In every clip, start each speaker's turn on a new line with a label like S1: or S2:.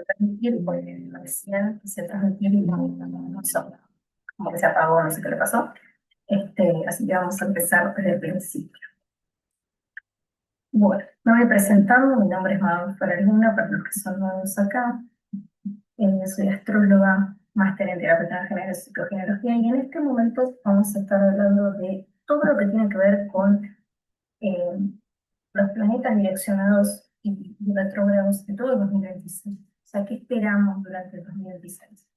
S1: transmitir, porque recién quise transmitir y no hizo, como que se apagó, no sé qué le pasó. Así que vamos a empezar desde el principio. Bueno, me voy presentando, mi nombre es Manuel Faraluna, para los que son nuevos acá. Soy astróloga, máster en terapia general y psicogenealogía, y en este momento vamos a estar hablando de todo lo que tiene que ver con eh, los planetas direccionados y retrógrados de todo el 2026. O sea, ¿qué esperamos durante el 2026?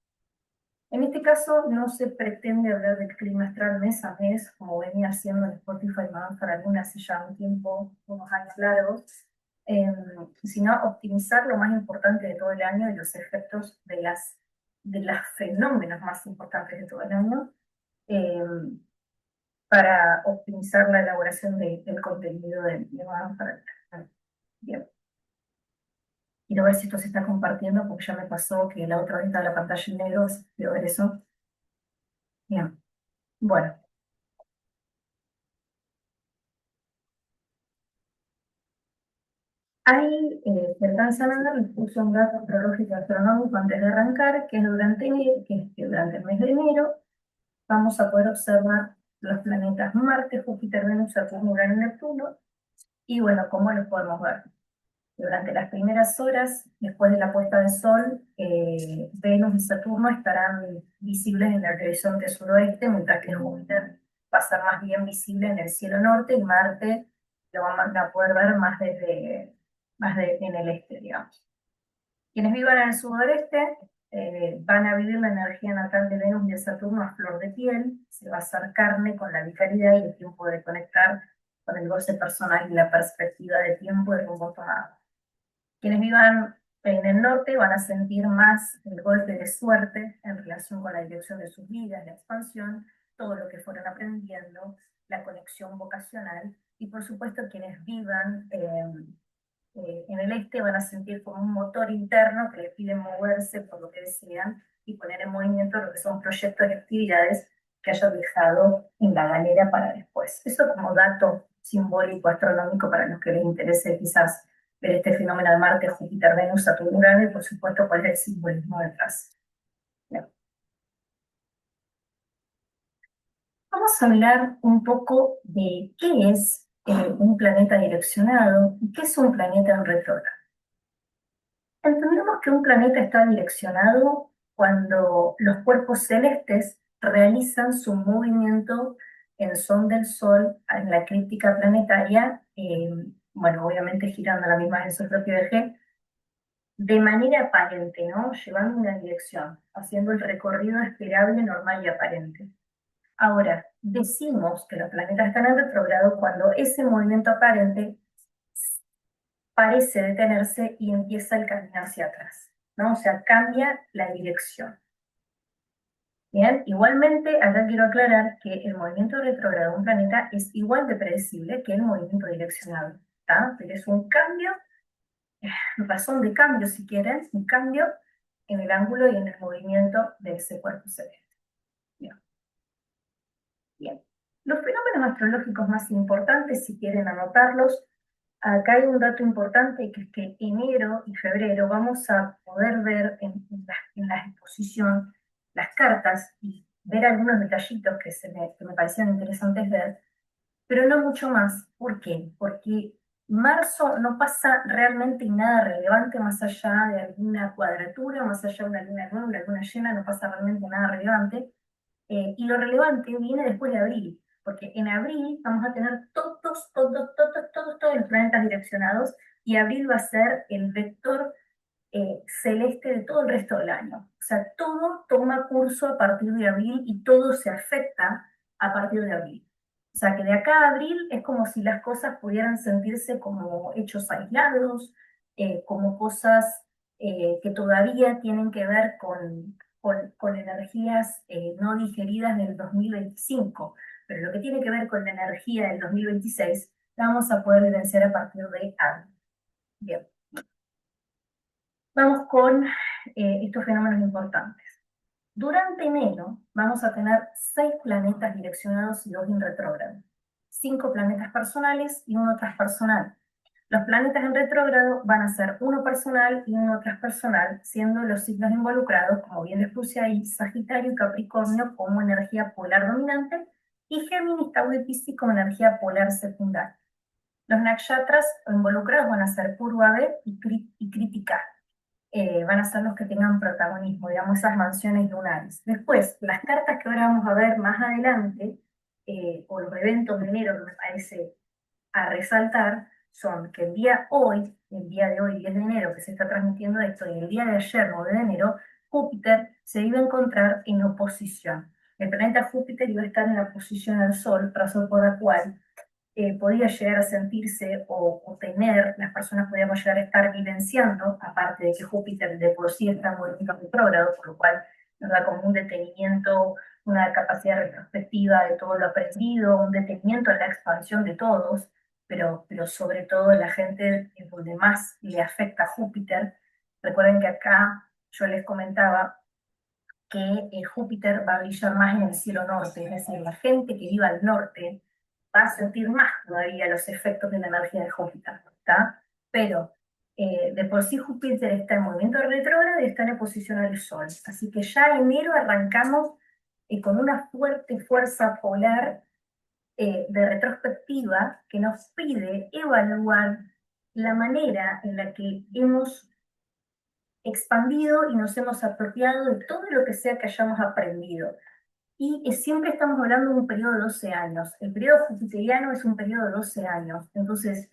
S1: En este caso, no se pretende hablar del clima astral mes a mes, como venía haciendo en Spotify más para algunas hace ya un tiempo, unos años largos, eh, sino optimizar lo más importante de todo el año y los efectos de los fenómenos más importantes de todo el año, eh, para optimizar la elaboración del contenido de Madame para bien. Quiero ver si esto se está compartiendo, porque ya me pasó que la otra vez estaba la pantalla en negro, quiero ver eso. Bien, bueno. Ahí, Serkan Sanader les puso un dato astrológico astronómico antes de arrancar, que es que durante el mes de enero vamos a poder observar los planetas Marte, Júpiter, Venus, Saturno, Urano y Neptuno. Y bueno, ¿cómo los podemos ver? Durante las primeras horas, después de la puesta de sol, Venus y Saturno estarán visibles en el horizonte suroeste, mientras que Júpiter va a ser más bien visible en el cielo norte y Marte lo van a poder ver en el este, digamos. Quienes vivan en el sudoeste van a vivir la energía natal de Venus y de Saturno a flor de piel, se va a hacer carne con la vitalidad y el tiempo de conectar con el goce personal y la perspectiva de tiempo de rumbo tomado. Quienes vivan en el norte van a sentir más el golpe de suerte en relación con la dirección de sus vidas, la expansión, todo lo que fueron aprendiendo, la conexión vocacional, y por supuesto quienes vivan en el este van a sentir como un motor interno que les pide moverse por lo que desean y poner en movimiento lo que son proyectos y actividades que hayan dejado en la galera para después. Eso como dato simbólico astronómico para los que les interese quizás ver este fenómeno de Marte, Júpiter, Venus, Saturno, Urano y por supuesto cuál es el simbolismo detrás. Bien. Vamos a hablar un poco de qué es un planeta direccionado y qué es un planeta en retrógrado. Entendemos que un planeta está direccionado cuando los cuerpos celestes realizan su movimiento en son del Sol en la eclíptica planetaria, bueno, obviamente girando a la misma en su propio eje, de manera aparente, ¿no? Llevando una dirección, haciendo el recorrido esperable, normal y aparente. Ahora, decimos que los planetas están en retrogrado cuando ese movimiento aparente parece detenerse y empieza el camino hacia atrás, ¿no? O sea, cambia la dirección. Bien, igualmente, acá quiero aclarar que el movimiento retrógrado de un planeta es igual de predecible que el movimiento direccionado, ¿tá? Pero es un cambio, razón de cambio si quieren, un cambio en el ángulo y en el movimiento de ese cuerpo celeste. Bien. Bien. Los fenómenos astrológicos más importantes, si quieren anotarlos, acá hay un dato importante que es que enero y febrero vamos a poder ver en la exposición las cartas y ver algunos detallitos que me parecían interesantes ver, pero no mucho más. ¿Por qué? Porque marzo no pasa realmente nada relevante más allá de alguna cuadratura, más allá de una luna nueva, una luna llena, no pasa realmente nada relevante. Y lo relevante viene después de abril, porque en abril vamos a tener todos los planetas direccionados y abril va a ser el vector celeste de todo el resto del año. O sea, todo toma curso a partir de abril y todo se afecta a partir de abril. O sea, que de acá a abril es como si las cosas pudieran sentirse como hechos aislados, como cosas que todavía tienen que ver con energías no digeridas del 2025. Pero lo que tiene que ver con la energía del 2026 la vamos a poder vivenciar a partir de abril. Bien. Vamos con estos fenómenos importantes. Durante enero vamos a tener 6 planetas direccionados y 2 en retrógrado. 5 planetas personales y uno transpersonal. Los planetas en retrógrado van a ser uno personal y uno transpersonal, siendo los signos involucrados, como bien les puse ahí, Sagitario y Capricornio como energía polar dominante y Géminis, Tauro y Piscis como energía polar secundaria. Los nakshatras involucrados van a ser Purvabed y Kritika. Van a ser los que tengan protagonismo, digamos, esas mansiones lunares. Después, las cartas que ahora vamos a ver más adelante, o los eventos de enero que me parece a resaltar, son que el día de hoy, 10 de enero, que se está transmitiendo esto, y el día de ayer, 9 de enero, Júpiter se iba a encontrar en oposición. El planeta Júpiter iba a estar en la oposición al Sol, razón por la cual podía llegar a sentirse o tener, las personas podíamos llegar a estar vivenciando, aparte de que Júpiter de por sí está muy retrógrado, por lo cual nos da como un detenimiento, una capacidad retrospectiva de todo lo aprendido, un detenimiento en la expansión de todos, pero sobre todo la gente donde más le afecta a Júpiter. Recuerden que acá yo les comentaba que Júpiter va a brillar más en el cielo norte, es decir, la gente que viva al norte va a sentir más todavía los efectos de la energía de Júpiter, ¿está? Pero de por sí Júpiter está en movimiento retrógrado y está en oposición al Sol, así que ya en enero arrancamos con una fuerte fuerza polar de retrospectiva que nos pide evaluar la manera en la que hemos expandido y nos hemos apropiado de todo lo que sea que hayamos aprendido. Y siempre estamos hablando de un periodo de 12 años. El periodo jupiteriano es un periodo de 12 años. Entonces,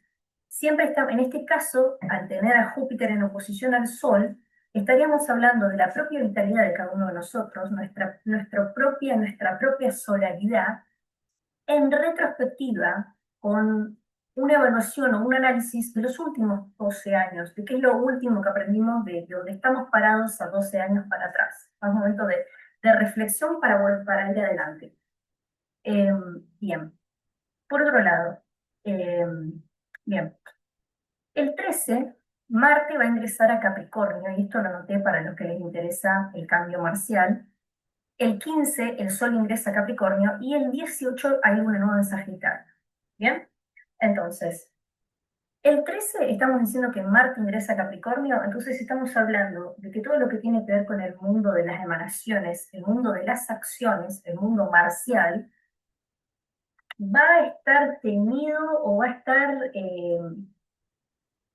S1: siempre está, en este caso, al tener a Júpiter en oposición al Sol, estaríamos hablando de la propia vitalidad de cada uno de nosotros, nuestra propia solaridad, en retrospectiva, con una evaluación o un análisis de los últimos 12 años, de qué es lo último que aprendimos de donde estamos parados a 12 años para atrás. Es un momento de reflexión para ir adelante. Eh, bien, por otro lado, eh, bien, el 13, Marte va a ingresar a Capricornio, y esto lo anoté para los que les interesa el cambio marcial. El 15, el Sol ingresa a Capricornio, y el 18 hay una nueva en Sagitario. ¿Bien? Entonces, el 13 estamos diciendo que Marte ingresa a Capricornio, entonces estamos hablando de que todo lo que tiene que ver con el mundo de las emanaciones, el mundo de las acciones, el mundo marcial, va a estar tenido o va a estar,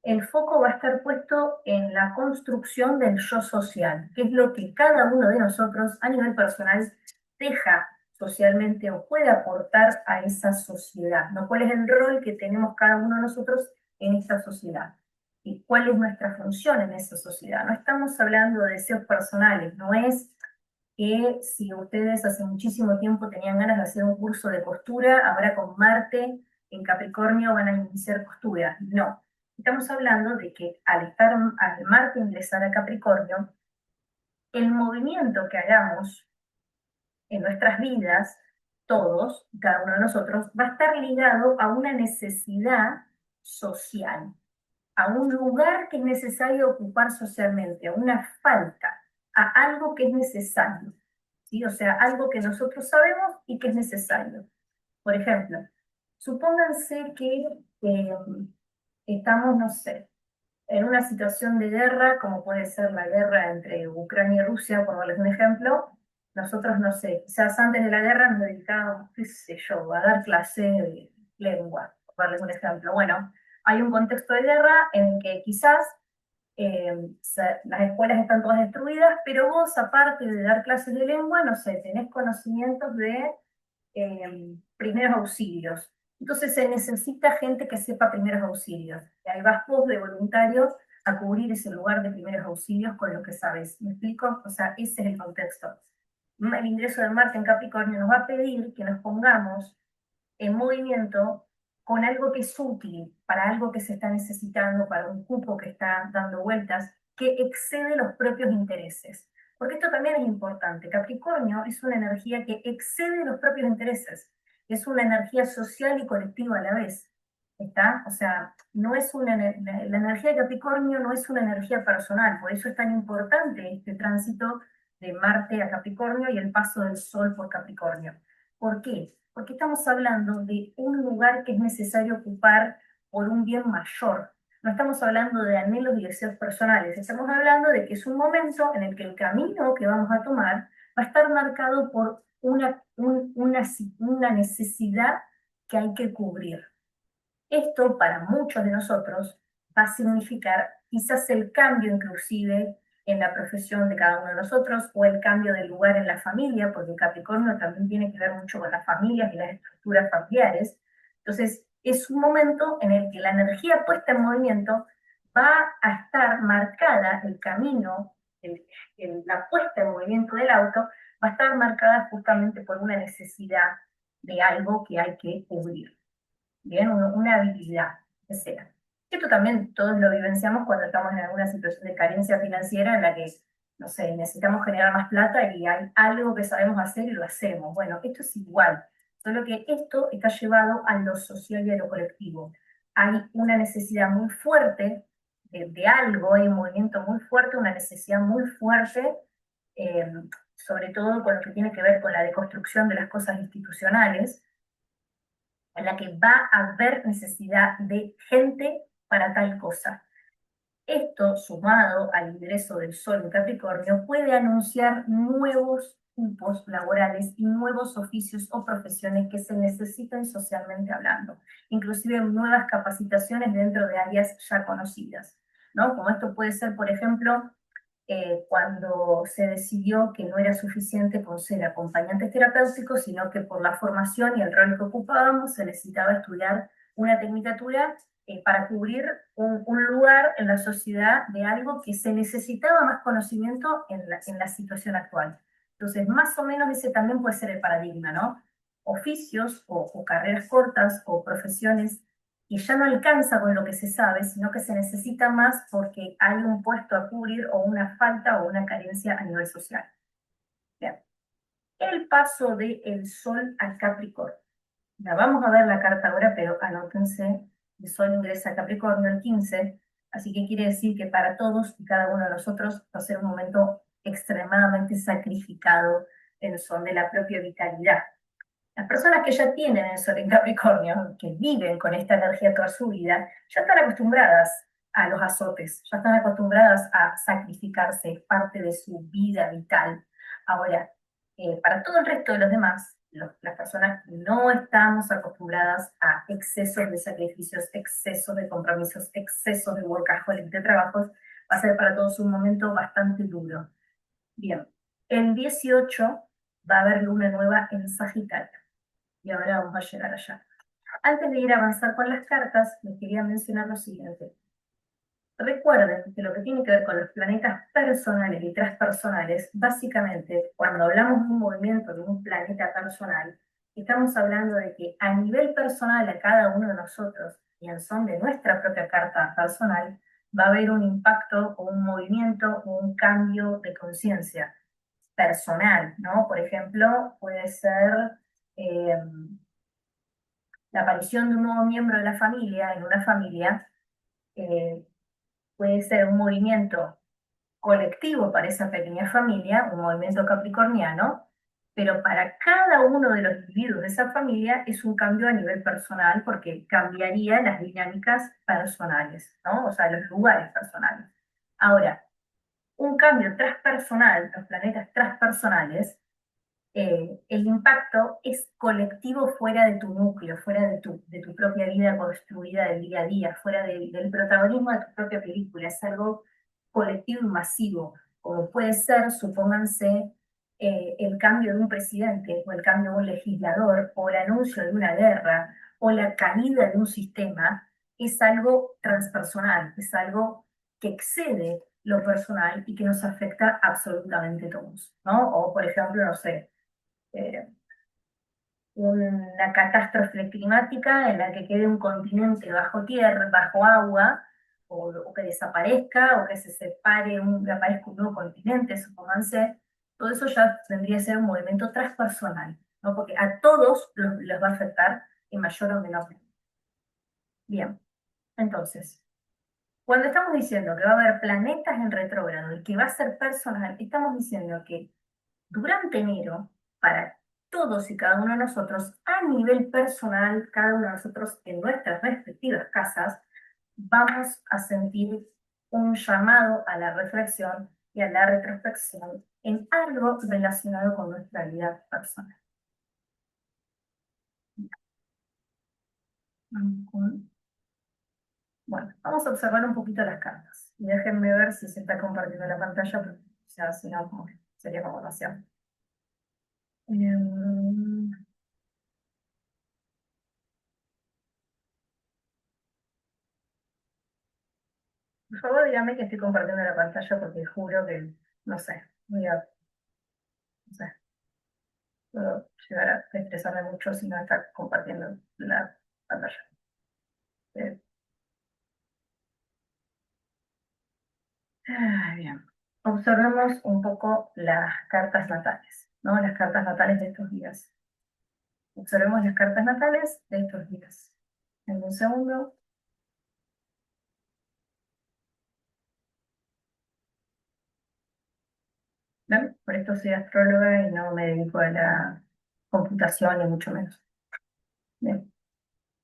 S1: el foco va a estar puesto en la construcción del yo social, que es lo que cada uno de nosotros a nivel personal deja socialmente o puede aportar a esa sociedad, ¿no? ¿Cuál es el rol que tenemos cada uno de nosotros en esta sociedad? ¿Y cuál es nuestra función en esa sociedad? No estamos hablando de deseos personales, no es que si ustedes hace muchísimo tiempo tenían ganas de hacer un curso de costura, ahora con Marte en Capricornio van a iniciar costura. No, estamos hablando de que al Marte ingresar a Capricornio, el movimiento que hagamos en nuestras vidas, todos, cada uno de nosotros, va a estar ligado a una necesidad social, a un lugar que es necesario ocupar socialmente, a una falta, a algo que es necesario, ¿sí? O sea, algo que nosotros sabemos y que es necesario. Por ejemplo, supónganse que estamos, no sé, en una situación de guerra, como puede ser la guerra entre Ucrania y Rusia, por darles un ejemplo. Nosotros, no sé, quizás antes de la guerra nos dedicábamos, qué sé yo, a dar clase de lengua, por darles un ejemplo. Bueno, hay un contexto de guerra en que quizás las escuelas están todas destruidas, pero vos, aparte de dar clases de lengua, no sé, tenés conocimientos de primeros auxilios. Entonces se necesita gente que sepa primeros auxilios. Y ahí vas vos de voluntario a cubrir ese lugar de primeros auxilios con lo que sabes. ¿Me explico? O sea, ese es el contexto. El ingreso de Marte en Capricornio nos va a pedir que nos pongamos en movimiento con algo que es útil, para algo que se está necesitando, para un cupo que está dando vueltas, que excede los propios intereses. Porque esto también es importante. Capricornio es una energía que excede los propios intereses. Es una energía social y colectiva a la vez. ¿Está? O sea, no es la energía de Capricornio no es una energía personal, por eso es tan importante este tránsito de Marte a Capricornio y el paso del Sol por Capricornio. ¿Por qué? Porque estamos hablando de un lugar que es necesario ocupar por un bien mayor, no estamos hablando de anhelos y deseos personales, estamos hablando de que es un momento en el que el camino que vamos a tomar va a estar marcado por una necesidad que hay que cubrir. Esto para muchos de nosotros va a significar quizás el cambio inclusive en la profesión de cada uno de nosotros o el cambio de lugar en la familia, porque Capricornio también tiene que ver mucho con las familias y las estructuras familiares. Entonces, es un momento en el que la energía puesta en movimiento va a estar marcada, el camino, la puesta en movimiento del auto, va a estar marcada justamente por una necesidad de algo que hay que cubrir. Bien, una habilidad que sea. Esto también todos lo vivenciamos cuando estamos en alguna situación de carencia financiera en la que, no sé, necesitamos generar más plata y hay algo que sabemos hacer y lo hacemos. Bueno, esto es igual, solo que esto está llevado a lo social y a lo colectivo. Hay una necesidad muy fuerte de algo, hay un movimiento muy fuerte, una necesidad muy fuerte, eh, sobre todo con lo que tiene que ver con la deconstrucción de las cosas institucionales, en la que va a haber necesidad de gente para tal cosa. Esto, sumado al ingreso del Sol en Capricornio, puede anunciar nuevos tipos laborales y nuevos oficios o profesiones que se necesitan socialmente hablando, inclusive nuevas capacitaciones dentro de áreas ya conocidas, ¿no? Como esto puede ser, por ejemplo, cuando se decidió que no era suficiente con ser acompañantes terapéuticos, sino que por la formación y el rol que ocupábamos se necesitaba estudiar una tecnicatura para cubrir un lugar en la sociedad de algo que se necesitaba más conocimiento en la situación actual. Entonces, más o menos ese también puede ser el paradigma, ¿no? Oficios o carreras cortas o profesiones y ya no alcanza con lo que se sabe, sino que se necesita más porque hay un puesto a cubrir o una falta o una carencia a nivel social. Bien. El paso del Sol al Capricornio. Ya vamos a ver la carta ahora, pero anótense, el Sol ingresa a Capricornio el 15, así que quiere decir que para todos y cada uno de nosotros va a ser un momento extremadamente sacrificado en son de la propia vitalidad. Las personas que ya tienen el Sol en Capricornio, que viven con esta energía toda su vida, ya están acostumbradas a los azotes, ya están acostumbradas a sacrificarse, es parte de su vida vital. Ahora, para todo el resto de los demás, las personas que no estamos acostumbradas a excesos de sacrificios, excesos de compromisos, excesos de workaholic, de trabajos, va a ser para todos un momento bastante duro. Bien, el 18 va a haber luna nueva en Sagitario y ahora vamos a llegar allá. Antes de ir a avanzar con las cartas, les quería mencionar lo siguiente. Recuerden que lo que tiene que ver con los planetas personales y transpersonales, básicamente, cuando hablamos de un movimiento de un planeta personal, estamos hablando de que a nivel personal a cada uno de nosotros, y en son de nuestra propia carta personal, va a haber un impacto o un movimiento o un cambio de conciencia personal, ¿no? Por ejemplo, puede ser eh, la aparición de un nuevo miembro de la familia en una familia, eh, puede ser un movimiento colectivo para esa pequeña familia, un movimiento capricorniano, pero para cada uno de los individuos de esa familia es un cambio a nivel personal porque cambiaría las dinámicas personales, ¿no? O sea, los lugares personales. Ahora, un cambio transpersonal, los planetas transpersonales, el impacto es colectivo fuera de tu núcleo, fuera de tu propia vida construida del día a día, fuera del protagonismo de tu propia película, es algo colectivo y masivo, como puede ser, supónganse, el cambio de un presidente, o el cambio de un legislador, o el anuncio de una guerra, o la caída de un sistema, es algo transpersonal, es algo que excede lo personal y que nos afecta absolutamente a todos, ¿no? O, por ejemplo, no sé, eh, una catástrofe climática en la que quede un continente bajo tierra, bajo agua, o que desaparezca, o que se separe, aparezca un nuevo continente, supónganse, todo eso ya tendría que ser un movimiento transpersonal, ¿no? Porque a todos los va a afectar en mayor o menor medida. Bien, entonces, cuando estamos diciendo que va a haber planetas en retrógrado y que va a ser personal, estamos diciendo que durante enero, para todos y cada uno de nosotros, a nivel personal, cada uno de nosotros en nuestras respectivas casas, vamos a sentir un llamado a la reflexión y a la retrospección en algo relacionado con nuestra vida personal. Bueno, vamos a observar un poquito las cartas. Y déjenme ver si se está compartiendo la pantalla, porque, o sea, si no, sería como demasiado. Por favor, dígame que estoy compartiendo la pantalla porque juro que, no sé, no sé, puedo llegar a estresarme mucho si no está compartiendo la pantalla. Eh, Bien. Observemos un poco las cartas natales, ¿no? Las cartas natales de estos días. Observemos las cartas natales de estos días. En un segundo. ¿No? Por esto soy astróloga y no me dedico a la computación, ni mucho menos. Bien.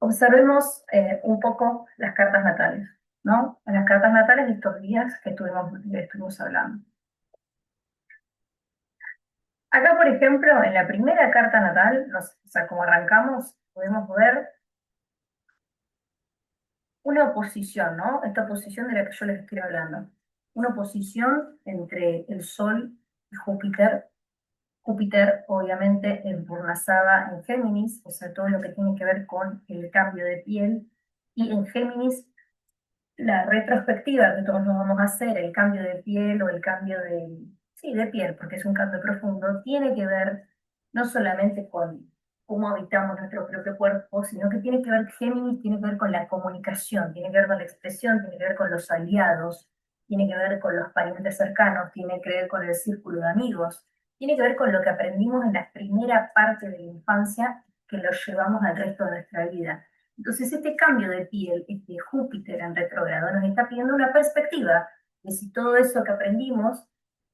S1: Observemos un poco las cartas natales, ¿no? Las cartas natales de estos días que estuvimos hablando. Acá, por ejemplo, en la primera carta natal, o sea, como arrancamos, podemos ver una oposición, ¿no? Esta oposición de la que yo les estoy hablando. Una oposición entre el Sol y Júpiter. Júpiter, obviamente, en Purnasada en Géminis, o sea, todo lo que tiene que ver con el cambio de piel. Y en Géminis, la retrospectiva que todos nos vamos a hacer, el cambio de piel o el cambio de, sí, de piel, porque es un cambio profundo, tiene que ver no solamente con cómo habitamos nuestro propio cuerpo, sino que tiene que ver, Géminis tiene que ver con la comunicación, tiene que ver con la expresión, tiene que ver con los aliados, tiene que ver con los parientes cercanos, tiene que ver con el círculo de amigos, tiene que ver con lo que aprendimos en la primera parte de la infancia que lo llevamos al resto de nuestra vida. Entonces, este cambio de piel, este Júpiter en retrógrado, nos está pidiendo una perspectiva de si todo eso que aprendimos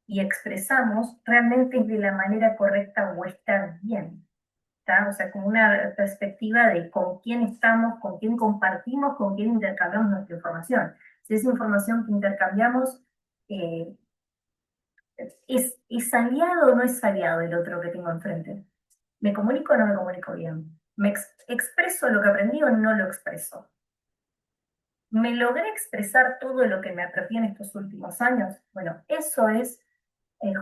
S1: y expresamos realmente es de la manera correcta o está bien. ¿Está? O sea, como una perspectiva de con quién estamos, con quién compartimos, con quién intercambiamos nuestra información. Si esa información que intercambiamos eh, es aliado o no es aliado el otro que tengo enfrente. ¿Me comunico o no me comunico bien? ¿Me expreso lo que aprendí o no lo expreso? ¿Me logré expresar todo lo que me apropié en estos últimos años? Bueno, eso es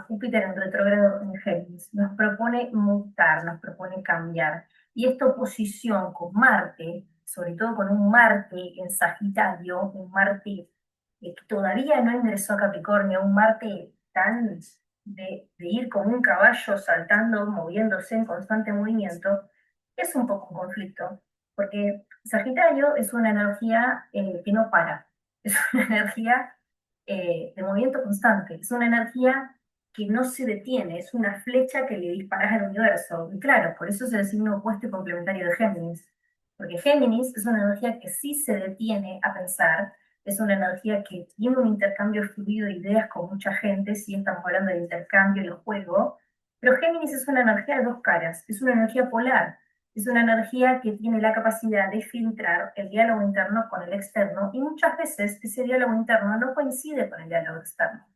S1: Júpiter en retrógrado en Géminis. Nos propone mutar, nos propone cambiar. Y esta oposición con Marte, sobre todo con un Marte en Sagitario, un Marte que todavía no ingresó a Capricornio, un Marte tan de ir como un caballo saltando, moviéndose en constante movimiento, es un poco un conflicto, porque Sagitario es una energía que no para, es una energía de movimiento constante, es una energía que no se detiene, es una flecha que le disparas al universo. Y claro, por eso es el signo opuesto y complementario de Géminis, porque Géminis es una energía que sí se detiene a pensar, es una energía que tiene un intercambio fluido de ideas con mucha gente, sí estamos hablando de intercambio y el juego, pero Géminis es una energía de dos caras, es una energía polar, es una energía que tiene la capacidad de filtrar el diálogo interno con el externo y muchas veces ese diálogo interno no coincide con el diálogo externo.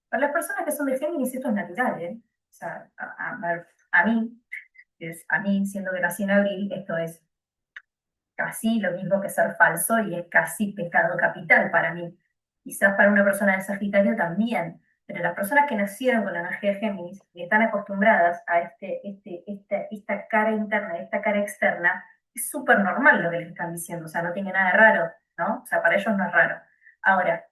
S1: Para las personas que son de Géminis esto es natural, ¿eh? O sea, a mí, a mí, siendo que nací en abril, esto es casi lo mismo que ser falso y es casi pecado capital para mí. Quizás para una persona de Sagitario también, pero las personas que nacieron con la energía de Géminis y están acostumbradas a esta cara interna, esta cara externa, es súper normal lo que les están diciendo, o sea, no tiene nada de raro, ¿no? O sea, para ellos no es raro. Ahora,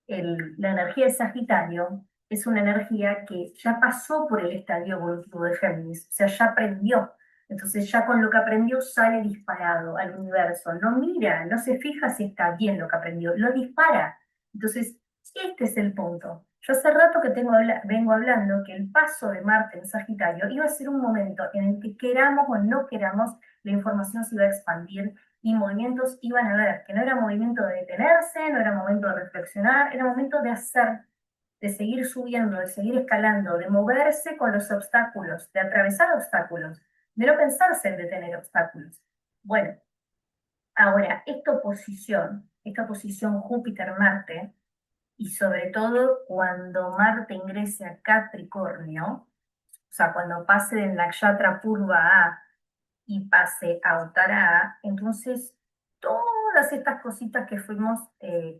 S1: la energía de Sagitario es una energía que ya pasó por el estadio evolutivo de Géminis, o sea, ya aprendió. Entonces ya con lo que aprendió sale disparado al universo. No mira, no se fija si está bien lo que aprendió, lo dispara. Entonces, este es el punto. Yo hace rato que vengo hablando que el paso de Marte en Sagitario iba a ser un momento en el que queramos o no queramos, la información se iba a expandir y movimientos iban a ver, que no era movimiento de detenerse, no era momento de reflexionar, era momento de hacer, de seguir subiendo, de seguir escalando, de moverse con los obstáculos, de atravesar obstáculos, de no pensarse en detener obstáculos. Bueno, ahora, esta oposición esta posición Júpiter-Marte, y sobre todo cuando Marte ingrese a Capricornio, o sea, cuando pase de Nakshatra Purva A y pase a Uttara A, entonces todas estas cositas que fuimos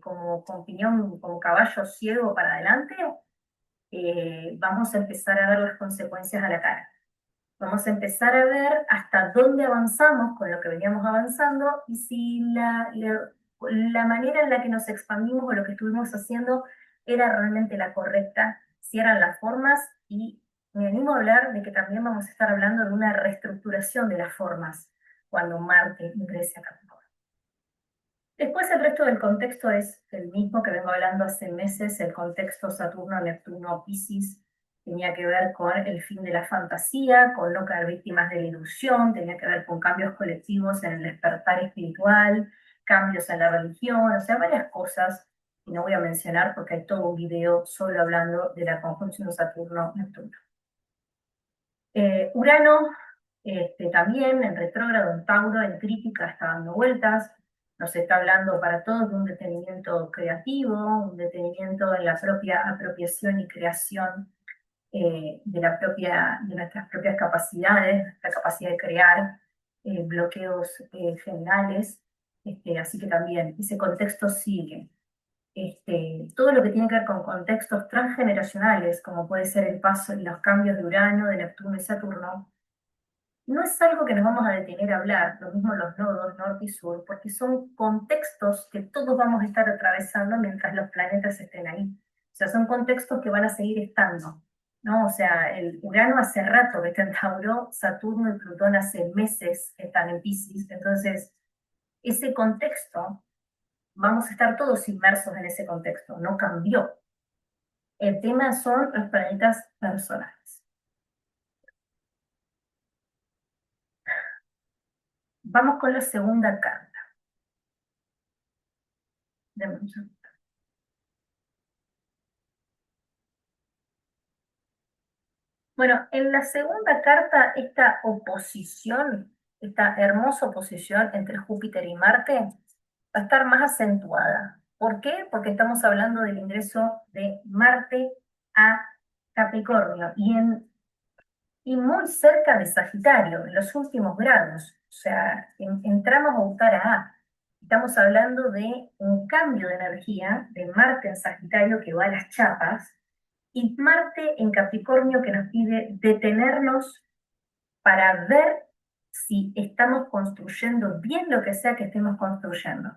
S1: como con piñón, como caballo ciego para adelante, vamos a empezar a ver las consecuencias a la cara. Vamos a empezar a ver hasta dónde avanzamos con lo que veníamos avanzando y si la manera en la que nos expandimos o lo que estuvimos haciendo era realmente la correcta, si eran las formas, y me animo a hablar de que también vamos a estar hablando de una reestructuración de las formas cuando Marte ingrese a Capricornio. Después el resto del contexto es el mismo que vengo hablando hace meses, el contexto Saturno, Neptuno, Piscis, tenía que ver con el fin de la fantasía, con no caer víctimas de la ilusión, tenía que ver con cambios colectivos en el despertar espiritual, cambios en la religión, o sea, varias cosas que no voy a mencionar porque hay todo un video solo hablando de la conjunción Saturno-Neptuno. Urano también en retrógrado, en Tauro, en crítica, está dando vueltas, nos está hablando para todos de un detenimiento creativo, un detenimiento en la propia apropiación y creación de nuestras propias capacidades, la capacidad de crear bloqueos generales, así que también ese contexto sigue. Todo lo que tiene que ver con contextos transgeneracionales, como puede ser el paso y los cambios de Urano, de Neptuno y Saturno, no es algo que nos vamos a detener a hablar, lo mismo los nodos norte y sur, porque son contextos que todos vamos a estar atravesando mientras los planetas estén ahí. O sea, son contextos que van a seguir estando, ¿no? O sea, el Urano hace rato que está en Tauro, Saturno y Plutón hace meses que están en Piscis, entonces ese contexto, vamos a estar todos inmersos en ese contexto, no cambió. El tema son los planetas personales. Vamos con la segunda carta. Bueno, en la segunda carta, esta oposición, esta hermosa oposición entre Júpiter y Marte, va a estar más acentuada. ¿Por qué? Porque estamos hablando del ingreso de Marte a Capricornio y muy cerca de Sagitario, en los últimos grados. O sea, entramos a Uttara A. Estamos hablando de un cambio de energía de Marte en Sagitario que va a las chapas, y Marte en Capricornio que nos pide detenernos para ver si estamos construyendo bien lo que sea que estemos construyendo.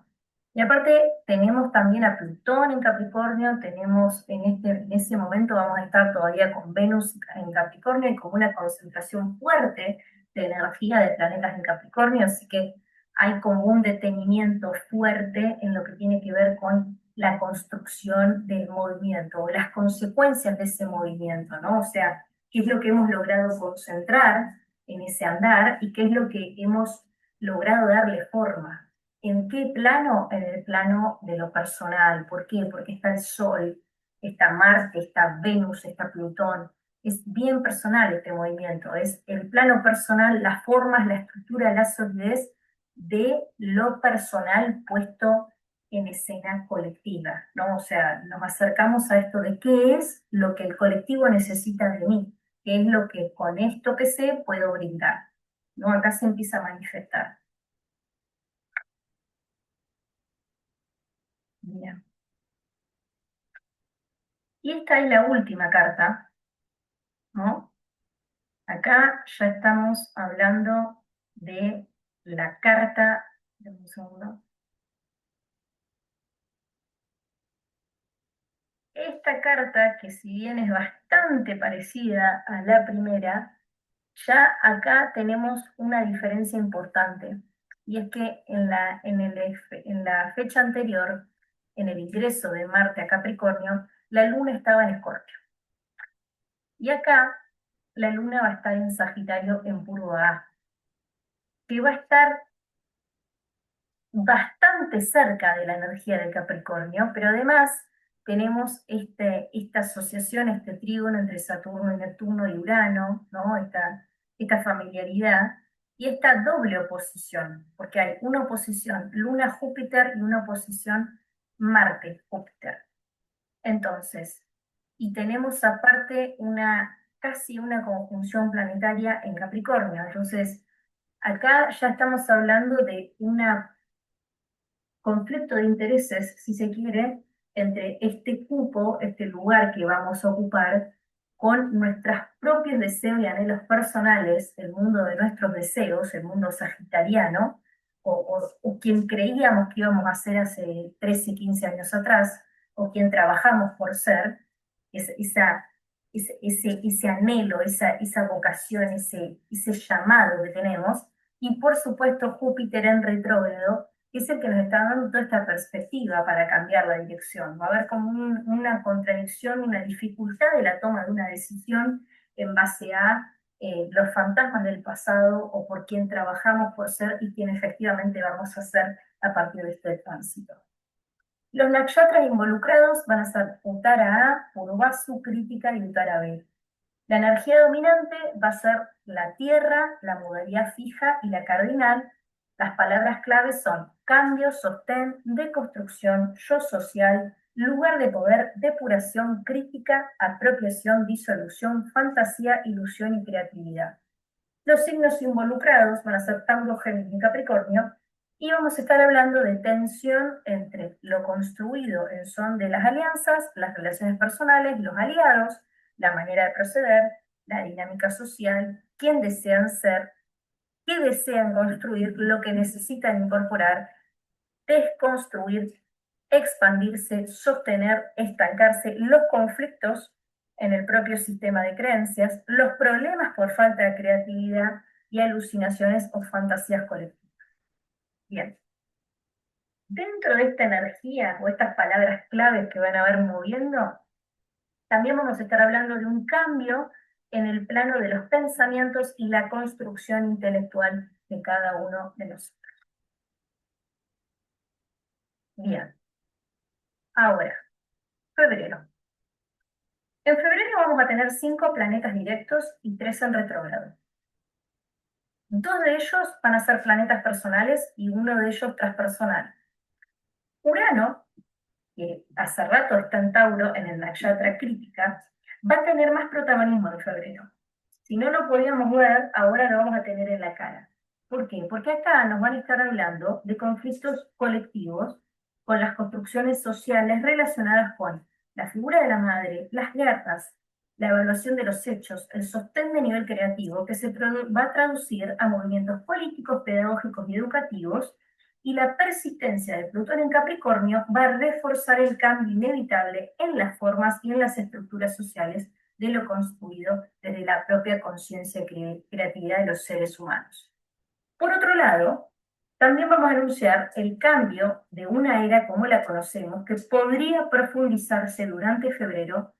S1: Y aparte tenemos también a Plutón en Capricornio, tenemos en ese momento vamos a estar todavía con Venus en Capricornio y con una concentración fuerte de energía de planetas en Capricornio, así que hay como un detenimiento fuerte en lo que tiene que ver con la construcción del movimiento o las consecuencias de ese movimiento, ¿no? O sea, qué es lo que hemos logrado concentrar en ese andar y qué es lo que hemos logrado darle forma. ¿En qué plano? En el plano de lo personal. ¿Por qué? Porque está el Sol, está Marte, está Venus, está Plutón. Es bien personal este movimiento. Es el plano personal, las formas, la estructura, la solidez de lo personal puesto en escena colectiva, ¿no? O sea, nos acercamos a esto de qué es lo que el colectivo necesita de mí, qué es lo que con esto que sé puedo brindar, ¿no? Acá se empieza a manifestar. Bien. Y esta es la última carta, ¿no? Acá ya estamos hablando de la carta, dame un segundo. Esta carta, que si bien es bastante parecida a la primera, ya acá tenemos una diferencia importante, y es que en la fecha anterior, en el ingreso de Marte a Capricornio, la luna estaba en Escorpio. Y acá la luna va a estar en Sagitario en Purva A, que va a estar bastante cerca de la energía del Capricornio, pero además tenemos esta asociación, este trígono entre Saturno y Neptuno y Urano, ¿no? Esta familiaridad, y esta doble oposición, porque hay una oposición Luna-Júpiter y una oposición Marte-Júpiter. Entonces, y tenemos aparte casi una conjunción planetaria en Capricornio. Entonces, acá ya estamos hablando de un conflicto de intereses, si se quiere, entre este cupo, este lugar que vamos a ocupar, con nuestros propios deseos y anhelos personales, el mundo de nuestros deseos, el mundo sagitariano, o quien creíamos que íbamos a ser hace 13, 15 años atrás, o quien trabajamos por ser, esa, ese anhelo, esa vocación, ese llamado que tenemos, y por supuesto Júpiter en retrógrado, que es el que nos está dando toda esta perspectiva para cambiar la dirección. Va a haber como una contradicción, una dificultad de la toma de una decisión en base a los fantasmas del pasado o por quien trabajamos por ser y quien efectivamente vamos a ser a partir de este tránsito. Los nakshatras involucrados van a ser Uttara A, Purvasu, Kritika y Uttara B. La energía dominante va a ser la tierra, la modalidad fija y la cardinal. Las palabras claves son cambio, sostén, deconstrucción, yo social, lugar de poder, depuración, crítica, apropiación, disolución, fantasía, ilusión y creatividad. Los signos involucrados van a ser Tauro, Géminis y Capricornio, y vamos a estar hablando de tensión entre lo construido en son de las alianzas, las relaciones personales, los aliados, la manera de proceder, la dinámica social, quién desean ser, qué desean construir, lo que necesitan incorporar, desconstruir, expandirse, sostener, estancarse, los conflictos en el propio sistema de creencias, los problemas por falta de creatividad y alucinaciones o fantasías colectivas. Bien, dentro de esta energía o estas palabras claves que van a ver moviendo, también vamos a estar hablando de un cambio en el plano de los pensamientos y la construcción intelectual de cada uno de nosotros. Bien, ahora, febrero. En febrero vamos a tener 5 planetas directos y 3 en retrógrado. 2 de ellos van a ser planetas personales y uno de ellos transpersonal. Urano, que hace rato está en Tauro en el Nakshatra Crítica, va a tener más protagonismo en febrero. Si no lo podíamos ver, ahora lo vamos a tener en la cara. ¿Por qué? Porque acá nos van a estar hablando de conflictos colectivos con las construcciones sociales relacionadas con la figura de la madre, las guerras, la evaluación de los hechos, el sostén de nivel creativo que se va a traducir a movimientos políticos, pedagógicos y educativos, y la persistencia de Plutón en Capricornio va a reforzar el cambio inevitable en las formas y en las estructuras sociales de lo construido desde la propia conciencia y creatividad de los seres humanos. Por otro lado, también vamos a anunciar el cambio de una era como la conocemos, que podría profundizarse durante febrero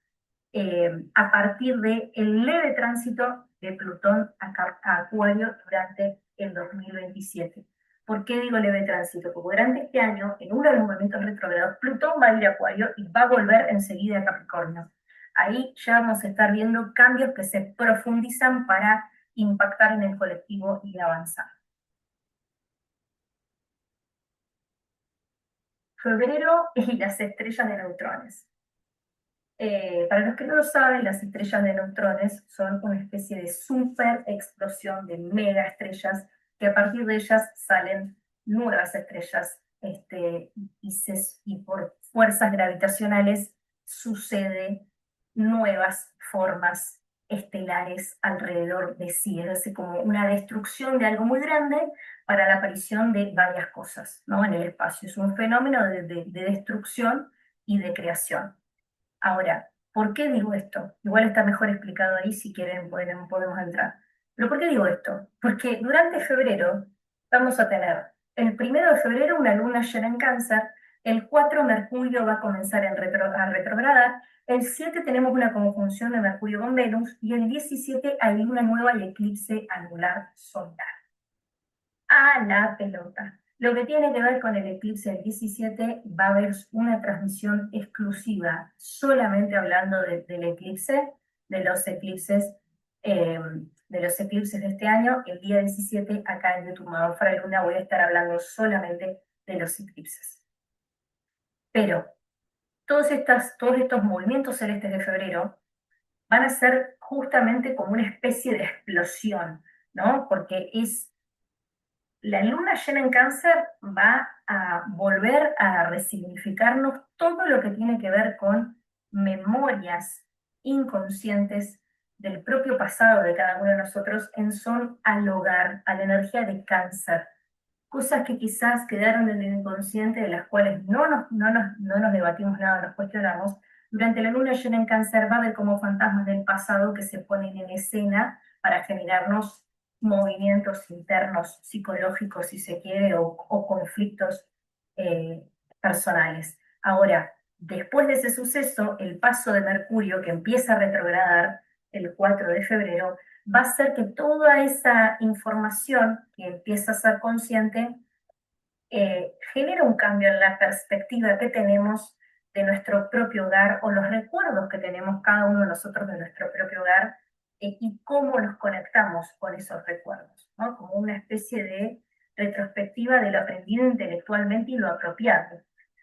S1: a partir del leve tránsito de Plutón a Acuario durante el 2027. ¿Por qué digo leve tránsito? Porque durante este año, en uno de los momentos retrógrados, Plutón va a ir a Acuario y va a volver enseguida a Capricornio. Ahí ya vamos a estar viendo cambios que se profundizan para impactar en el colectivo y avanzar. Febrero y las estrellas de neutrones. Para los que no lo saben, las estrellas de neutrones son una especie de super explosión de mega estrellas que a partir de ellas salen nuevas estrellas y por fuerzas gravitacionales sucede nuevas formas estelares alrededor de sí, es decir, como una destrucción de algo muy grande para la aparición de varias cosas, ¿no? En el espacio. Es un fenómeno de destrucción y de creación. Ahora, ¿por qué digo esto? Igual está mejor explicado ahí, si quieren podemos entrar. Pero ¿por qué digo esto? Porque durante febrero vamos a tener el 1 de febrero una luna llena en Cáncer, el 4 Mercurio va a comenzar a retrogradar, el 7 tenemos una conjunción de Mercurio con Venus y el 17 hay luna nueva y eclipse anular solar. A la pelota. Lo que tiene que ver con el eclipse del 17, va a haber una transmisión exclusiva, solamente hablando del eclipse, de los eclipses, de los eclipses de este año, el día 17, acá en YouTube Magalfara Luna, voy a estar hablando solamente de los eclipses. Pero todos estos movimientos celestes de febrero van a ser justamente como una especie de explosión, ¿no? Porque la luna llena en Cáncer va a volver a resignificarnos todo lo que tiene que ver con memorias inconscientes del propio pasado de cada uno de nosotros en son al hogar, a la energía de Cáncer. Cosas que quizás quedaron en el inconsciente, de las cuales no nos debatimos nada, nos cuestionamos. Durante la luna llena en Cáncer va a haber como fantasmas del pasado que se ponen en escena para generarnos movimientos internos psicológicos, si se quiere, o conflictos eh, personales. Ahora, después de ese suceso, el paso de Mercurio, que empieza a retrogradar el 4 de febrero, va a hacer que toda esa información que empieza a ser consciente genere un cambio en la perspectiva que tenemos de nuestro propio hogar o los recuerdos que tenemos cada uno de nosotros de nuestro propio hogar y cómo nos conectamos con esos recuerdos, ¿no? Como una especie de retrospectiva de lo aprendido intelectualmente y lo apropiado.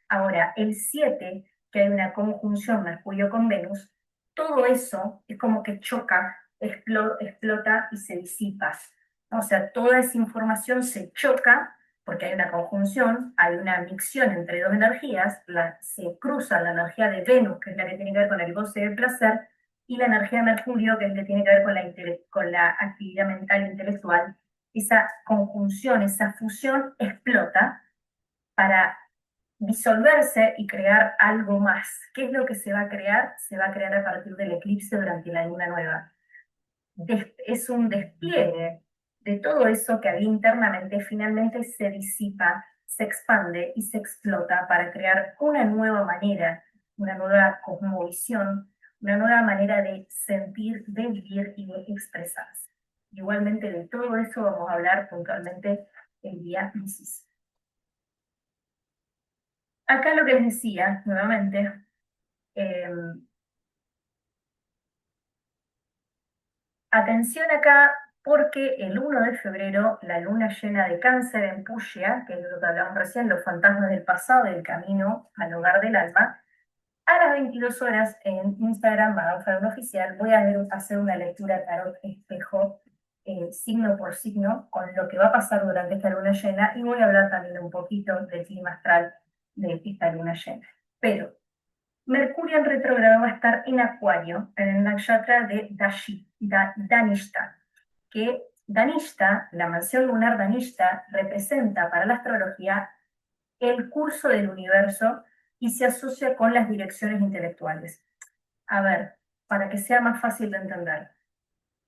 S1: Ahora, el 7, que hay una conjunción Mercurio con Venus, todo eso es como que choca, explota y se disipa, ¿no? O sea, toda esa información se choca porque hay una conjunción, hay una micción entre dos energías, se cruza la energía de Venus, que es la que tiene que ver con el goce del placer, y la energía de Mercurio, que es la que tiene que ver con la actividad mental e intelectual. Esa conjunción, esa fusión explota para disolverse y crear algo más. ¿Qué es lo que se va a crear? Se va a crear a partir del eclipse durante la luna nueva. Es un despliegue de todo eso que había internamente, finalmente se disipa, se expande y se explota para crear una nueva manera, una nueva cosmovisión, una nueva manera de sentir, de vivir y de expresarse. Igualmente de todo eso vamos a hablar puntualmente el día 16. Acá lo que les decía, nuevamente, eh, atención acá, porque el 1 de febrero, la luna llena de Cáncer en Puya, que es lo que hablamos recién, los fantasmas del pasado y el camino al hogar del alma, a las 22 horas en Instagram, Magalfara Oficial, voy a hacer una lectura tarot espejo, signo por signo, con lo que va a pasar durante esta luna llena, y voy a hablar también un poquito del clima astral de esta luna llena. Pero Mercurio en retrogrado va a estar en Acuario, en el nakshatra de Danishta, que Danishta, la mansión lunar Danishta, representa para la astrología el curso del universo y se asocia con las direcciones intelectuales. A ver, para que sea más fácil de entender,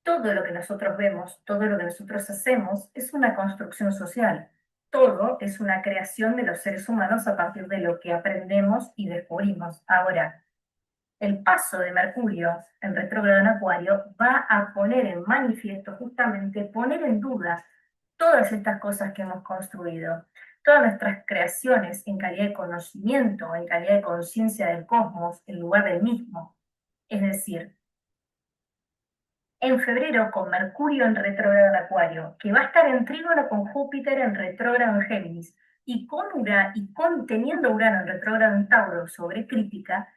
S1: todo lo que nosotros vemos, todo lo que nosotros hacemos es una construcción social. Todo es una creación de los seres humanos a partir de lo que aprendemos y descubrimos. Ahora, el paso de Mercurio en retrógrado en Acuario va a poner en manifiesto, justamente poner en duda todas estas cosas que hemos construido, todas nuestras creaciones en calidad de conocimiento, en calidad de conciencia del cosmos, en lugar del mismo. Es decir, en febrero con Mercurio en retrógrado en Acuario, que va a estar en trígono con Júpiter en retrógrado en Géminis, y teniendo Urano en retrógrado en Tauro sobre crítica,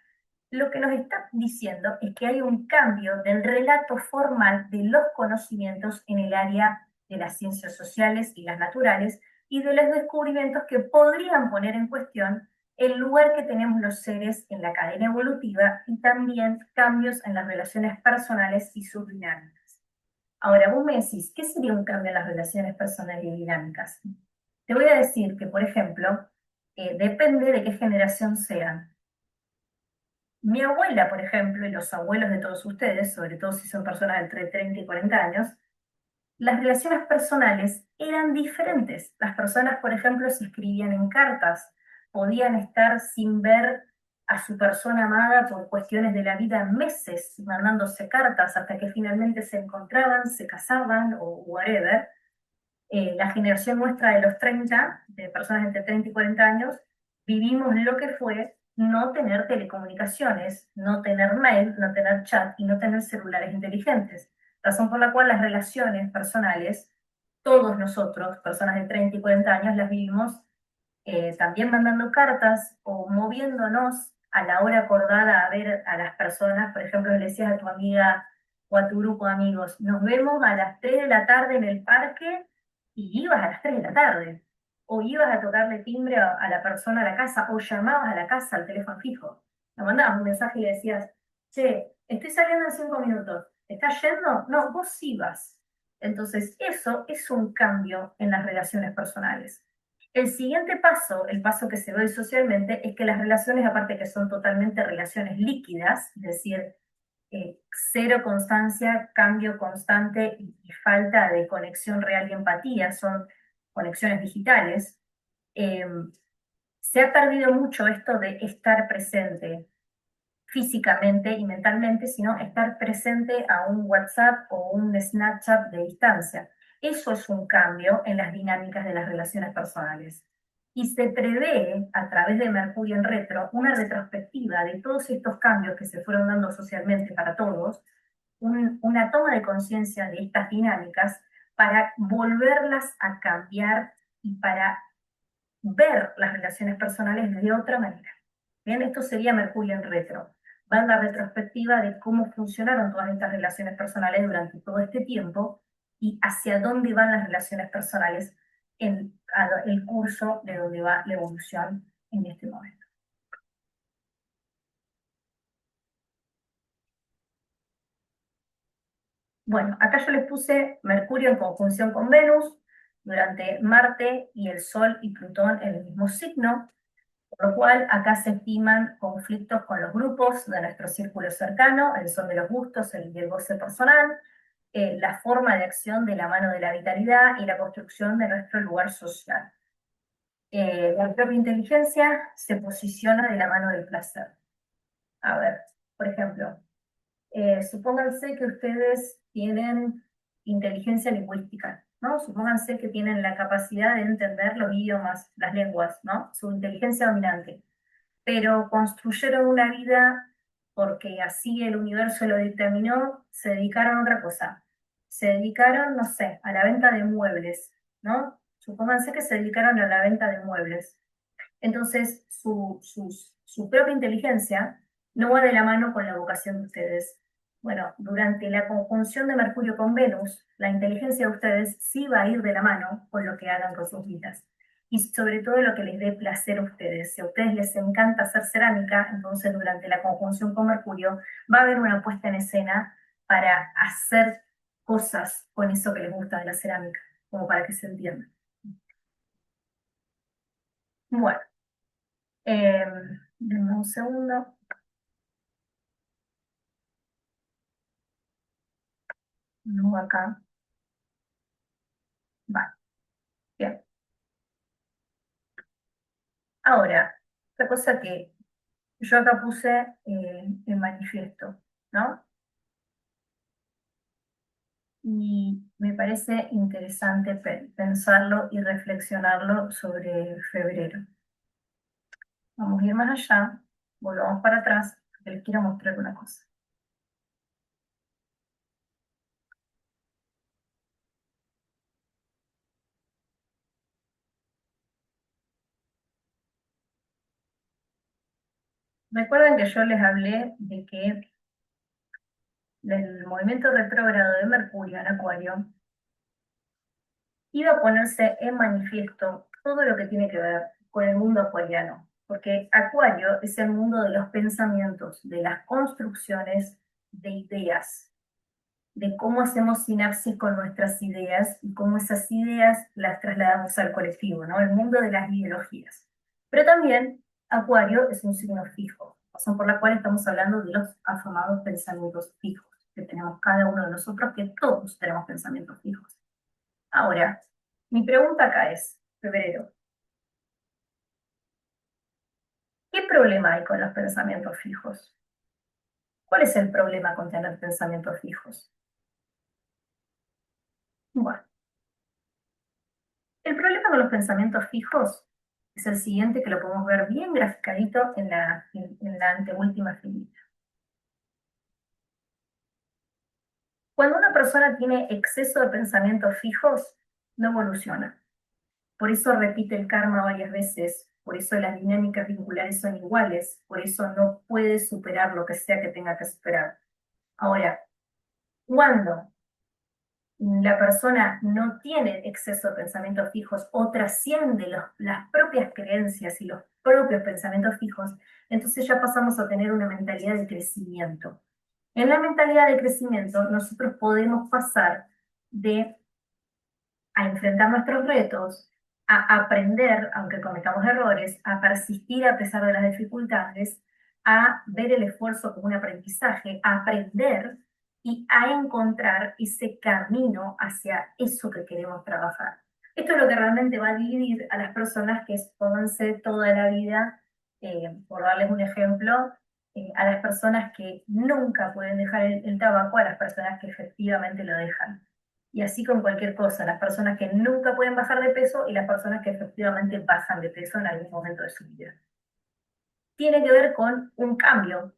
S1: lo que nos está diciendo es que hay un cambio del relato formal de los conocimientos en el área de las ciencias sociales y las naturales y de los descubrimientos que podrían poner en cuestión el lugar que tenemos los seres en la cadena evolutiva y también cambios en las relaciones personales y sus dinámicas. Ahora, vos me decís, ¿qué sería un cambio en las relaciones personales y dinámicas? Te voy a decir que, por ejemplo, depende de qué generación sean. Mi abuela, por ejemplo, y los abuelos de todos ustedes, sobre todo si son personas entre 30 y 40 años, las relaciones personales eran diferentes. Las personas, por ejemplo, se escribían en cartas, podían estar sin ver a su persona amada por cuestiones de la vida meses mandándose cartas hasta que finalmente se encontraban, se casaban o whatever. La generación nuestra de los 30, de personas entre 30 y 40 años, vivimos lo que fue no tener telecomunicaciones, no tener mail, no tener chat y no tener celulares inteligentes. razón por la cual las relaciones personales, todos nosotros, personas de 30 y 40 años, las vivimos también mandando cartas o moviéndonos a la hora acordada a ver a las personas. Por ejemplo, le decías a tu amiga o a tu grupo de amigos, nos vemos a las 3 de la tarde en el parque, y ibas a las 3 de la tarde, o ibas a tocarle timbre a la persona a la casa, o llamabas a la casa al teléfono fijo. Le mandabas un mensaje y le decías, che, estoy saliendo en 5 minutos, ¿estás yendo? No, vos ibas. Entonces, eso es un cambio en las relaciones personales. El siguiente paso, el paso que se ve socialmente, es que las relaciones, aparte que son totalmente relaciones líquidas, es decir, cero constancia, cambio constante y falta de conexión real y empatía, son conexiones digitales. eh, Se ha perdido mucho esto de estar presente físicamente y mentalmente, sino estar presente a un WhatsApp o un Snapchat de distancia. Eso es un cambio en las dinámicas de las relaciones personales. Y se prevé a través de Mercurio en retro una retrospectiva de todos estos cambios que se fueron dando socialmente para todos, una toma de conciencia de estas dinámicas para volverlas a cambiar y para ver las relaciones personales de otra manera. Bien, esto sería Mercurio en retro. Va en la retrospectiva de cómo funcionaron todas estas relaciones personales durante todo este tiempo y hacia dónde van las relaciones personales en el curso de dónde va la evolución en este momento. Bueno, acá yo les puse Mercurio en conjunción con Venus durante Marte y el Sol y Plutón en el mismo signo. Por lo cual, acá se estiman conflictos con los grupos de nuestro círculo cercano, el son de los gustos, y el goce personal, la forma de acción de la mano de la vitalidad y la construcción de nuestro lugar social. La propia inteligencia se posiciona de la mano del placer. A ver, por ejemplo, supónganse que ustedes tienen inteligencia lingüística, ¿no? Supónganse que tienen la capacidad de entender los idiomas, las lenguas, ¿no? Su inteligencia dominante, pero construyeron una vida porque así el universo lo dictaminó, se dedicaron a otra cosa. Se dedicaron, no sé, a la venta de muebles, ¿no? Supónganse que se dedicaron a la venta de muebles. Entonces, su propia inteligencia no va de la mano con la vocación de ustedes. Bueno, durante la conjunción de Mercurio con Venus, la inteligencia de ustedes sí va a ir de la mano con lo que hagan con sus vidas. Y sobre todo lo que les dé placer a ustedes. Si a ustedes les encanta hacer cerámica, entonces durante la conjunción con Mercurio va a haber una puesta en escena para hacer cosas con eso que les gusta de la cerámica, como para que se entienda. Bueno, denme un segundo. No, acá. Vale, bien. Ahora, la cosa que yo acá puse en manifiesto, ¿no? Y me parece interesante pensarlo y reflexionarlo sobre febrero. Vamos a ir más allá, volvamos para atrás, porque les quiero mostrar una cosa. Recuerden que yo les hablé de que el movimiento retrógrado de Mercurio en Acuario iba a ponerse en manifiesto todo lo que tiene que ver con el mundo acuariano, porque Acuario es el mundo de los pensamientos, de las construcciones de ideas, de cómo hacemos sinapsis con nuestras ideas y cómo esas ideas las trasladamos al colectivo, ¿no? El mundo de las ideologías. Pero también Acuario es un signo fijo, razón por la cual estamos hablando de los afamados pensamientos fijos que tenemos cada uno de nosotros, que todos tenemos pensamientos fijos. Ahora, mi pregunta acá es, febrero, ¿qué problema hay con los pensamientos fijos? ¿Cuál es el problema con tener pensamientos fijos? Bueno, el problema con los pensamientos fijos es el siguiente, que lo podemos ver bien graficadito en la anteúltima filita. Cuando una persona tiene exceso de pensamientos fijos, no evoluciona. Por eso repite el karma varias veces, por eso las dinámicas vinculares son iguales, por eso no puede superar lo que sea que tenga que superar. Ahora, cuando la persona no tiene exceso de pensamientos fijos o trasciende las propias creencias y los propios pensamientos fijos, entonces ya pasamos a tener una mentalidad de crecimiento. En la mentalidad de crecimiento, nosotros podemos pasar de a enfrentar nuestros retos, a aprender, aunque cometamos errores, a persistir a pesar de las dificultades, a ver el esfuerzo como un aprendizaje, a aprender y a encontrar ese camino hacia eso que queremos trabajar. Esto es lo que realmente va a dividir a las personas que pónganse toda la vida, por darles un ejemplo, a las personas que nunca pueden dejar el tabaco, a las personas que efectivamente lo dejan. Y así con cualquier cosa, las personas que nunca pueden bajar de peso y las personas que efectivamente bajan de peso en algún momento de su vida. Tiene que ver con un cambio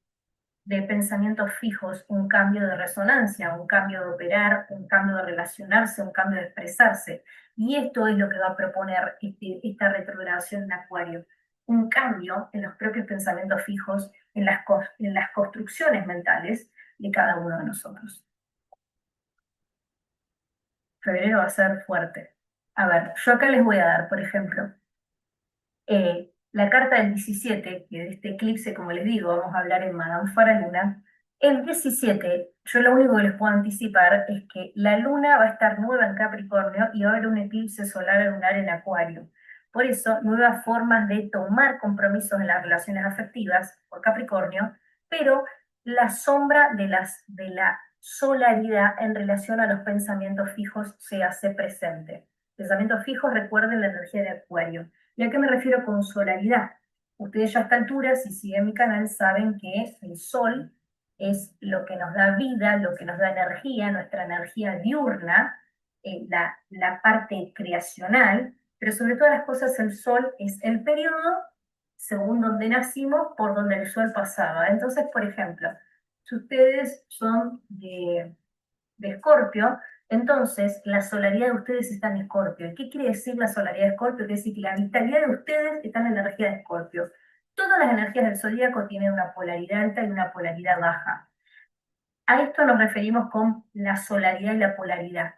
S1: de pensamientos fijos, un cambio de resonancia, un cambio de operar, un cambio de relacionarse, un cambio de expresarse. Y esto es lo que va a proponer esta retrogradación en Acuario. Un cambio en los propios pensamientos fijos, en las construcciones mentales de cada uno de nosotros. Febrero va a ser fuerte. A ver, yo acá les voy a dar, por ejemplo, la carta del 17, que de este eclipse, como les digo, vamos a hablar en Madame Faraluna. El 17, yo lo único que les puedo anticipar es que la luna va a estar nueva en Capricornio y va a haber un eclipse solar lunar en Acuario. Por eso, nuevas formas de tomar compromisos en las relaciones afectivas por Capricornio, pero la sombra de la solaridad en relación a los pensamientos fijos se hace presente. Pensamientos fijos, recuerden la energía de Acuario. ¿Y a qué me refiero con solaridad? Ustedes ya a esta altura, si siguen mi canal, saben que el sol es lo que nos da vida, lo que nos da energía, nuestra energía diurna, la parte creacional, pero sobre todas las cosas el sol es el periodo según donde nacimos, por donde el sol pasaba. Entonces, por ejemplo, si ustedes son de Escorpio, entonces la solaridad de ustedes está en Escorpio. ¿Qué quiere decir la solaridad de Escorpio? Quiere decir que la vitalidad de ustedes está en la energía de Escorpio. Todas las energías del zodíaco tienen una polaridad alta y una polaridad baja. A esto nos referimos con la solaridad y la polaridad.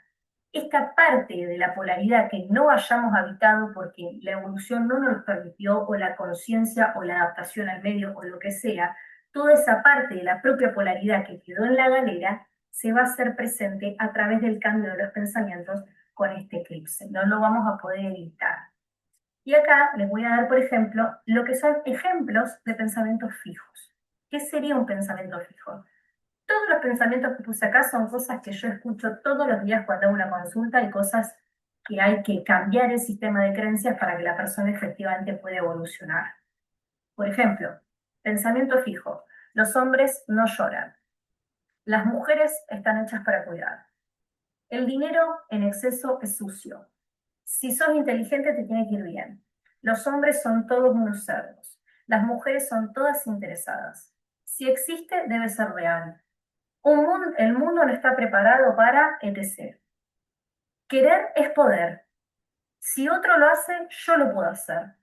S1: Esta parte de la polaridad que no hayamos habitado porque la evolución no nos permitió, o la conciencia, o la adaptación al medio, o lo que sea, toda esa parte de la propia polaridad que quedó en la galera se va a hacer presente a través del cambio de los pensamientos con este eclipse. No lo vamos a poder evitar. Y acá les voy a dar, por ejemplo, lo que son ejemplos de pensamientos fijos. ¿Qué sería un pensamiento fijo? Todos los pensamientos que puse acá son cosas que yo escucho todos los días cuando hago una consulta y cosas que hay que cambiar el sistema de creencias para que la persona efectivamente pueda evolucionar. Por ejemplo, pensamiento fijo. Los hombres no lloran. Las mujeres están hechas para cuidar. El dinero en exceso es sucio. Si sos inteligente te tiene que ir bien. Los hombres son todos unos cerdos. Las mujeres son todas interesadas. Si existe, debe ser real. El mundo no está preparado para etc. Querer es poder. Si otro lo hace, yo lo puedo hacer.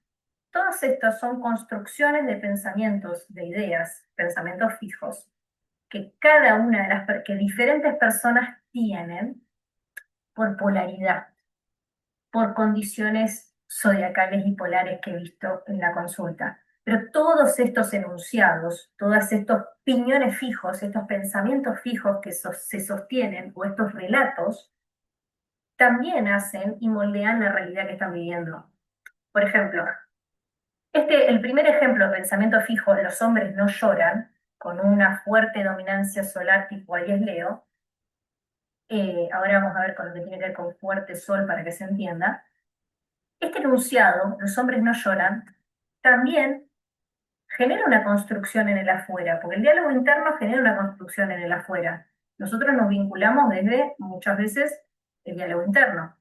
S1: Todas estas son construcciones de pensamientos, de ideas, pensamientos fijos, que cada una de que diferentes personas tienen por polaridad, por condiciones zodiacales y polares que he visto en la consulta. Pero todos estos enunciados, todos estos piñones fijos, estos pensamientos fijos que se sostienen, o estos relatos, también hacen y moldean la realidad que están viviendo. Por ejemplo, el primer ejemplo de pensamiento fijo, los hombres no lloran, con una fuerte dominancia solar tipo Aries Leo, ahora vamos a ver con lo que tiene que ver con fuerte sol para que se entienda. Este enunciado, los hombres no lloran, también genera una construcción en el afuera, porque el diálogo interno genera una construcción en el afuera. Nosotros nos vinculamos desde, muchas veces, el diálogo interno.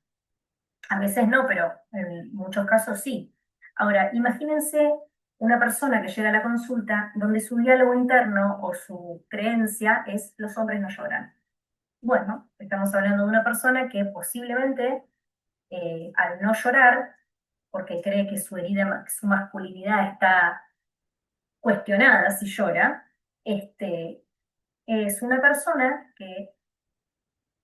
S1: A veces no, pero en muchos casos sí. Ahora, imagínense una persona que llega a la consulta donde su diálogo interno o su creencia es los hombres no lloran. Bueno, estamos hablando de una persona que posiblemente al no llorar, porque cree que su herida, su masculinidad está cuestionada si llora, este, es una persona que,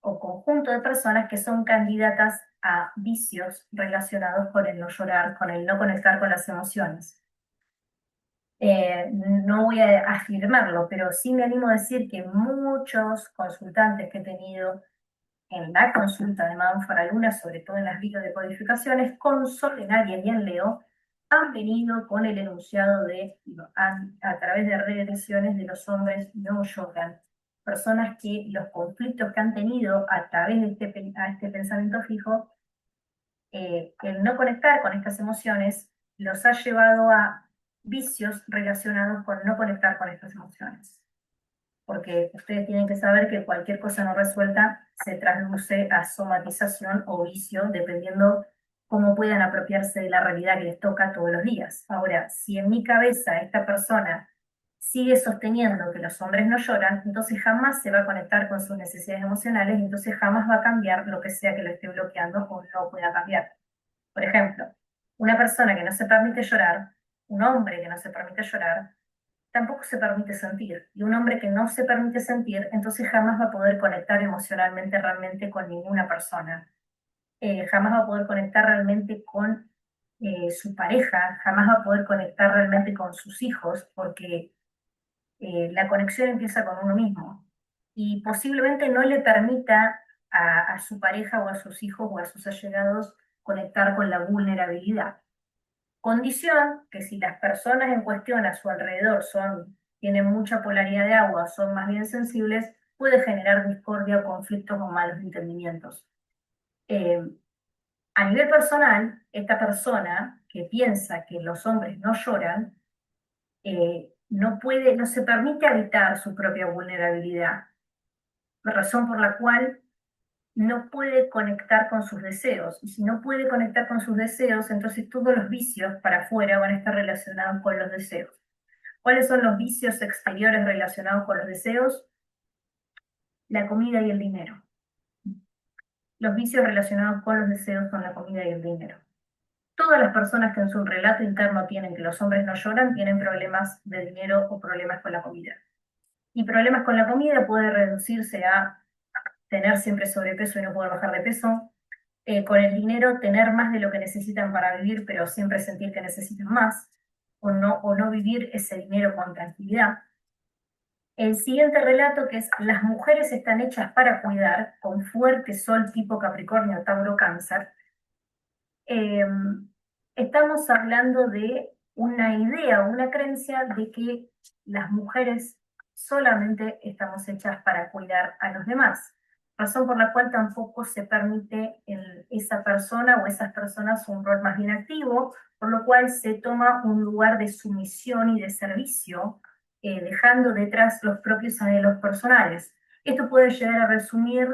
S1: o conjunto de personas que son candidatas a vicios relacionados con el no llorar, con el no conectar con las emociones. No voy a afirmarlo, pero sí me animo a decir que muchos consultantes que he tenido en la consulta de Manfra Luna, sobre todo en las videodecodificaciones, con Sol en Aries y en Leo, han venido con el enunciado de, a través de regresiones de los hombres no lloran. Personas que los conflictos que han tenido a través de este pensamiento fijo, el no conectar con estas emociones, los ha llevado a vicios relacionados con no conectar con estas emociones, porque ustedes tienen que saber que cualquier cosa no resuelta se traduce a somatización o vicio, dependiendo cómo puedan apropiarse de la realidad que les toca todos los días. Ahora, si en mi cabeza esta persona sigue sosteniendo que los hombres no lloran, entonces jamás se va a conectar con sus necesidades emocionales, y entonces jamás va a cambiar lo que sea que lo esté bloqueando o no pueda cambiar. Por ejemplo, una persona que no se permite llorar, un hombre que no se permite llorar, tampoco se permite sentir. Y un hombre que no se permite sentir, entonces jamás va a poder conectar emocionalmente realmente con ninguna persona. Jamás va a poder conectar realmente con su pareja, jamás va a poder conectar realmente con sus hijos, porque la conexión empieza con uno mismo. Y posiblemente no le permita a su pareja o a sus hijos o a sus allegados conectar con la vulnerabilidad. Condición que si las personas en cuestión a su alrededor tienen mucha polaridad de agua, son más bien sensibles, puede generar discordia, conflictos o malos entendimientos. Eh, a nivel personal, esta persona que piensa que los hombres no lloran, no puede, no se permite habitar su propia vulnerabilidad, razón por la cual no puede conectar con sus deseos. Y si no puede conectar con sus deseos, entonces todos los vicios para afuera van a estar relacionados con los deseos. ¿Cuáles son los vicios exteriores relacionados con los deseos? La comida y el dinero. Los vicios relacionados con los deseos son la comida y el dinero. Todas las personas que en su relato interno tienen que los hombres no lloran tienen problemas de dinero o problemas con la comida. Y problemas con la comida puede reducirse a tener siempre sobrepeso y no poder bajar de peso. Con el dinero, tener más de lo que necesitan para vivir, pero siempre sentir que necesitan más. O no vivir ese dinero con tranquilidad. El siguiente relato, que es las mujeres están hechas para cuidar, con fuerte sol tipo Capricornio, Tauro, Cáncer, eh, estamos hablando de una idea, una creencia de que las mujeres solamente estamos hechas para cuidar a los demás, razón por la cual tampoco se permite en esa persona o esas personas un rol más bien activo, por lo cual se toma un lugar de sumisión y de servicio, dejando detrás los propios anhelos personales. Esto puede llegar a resumir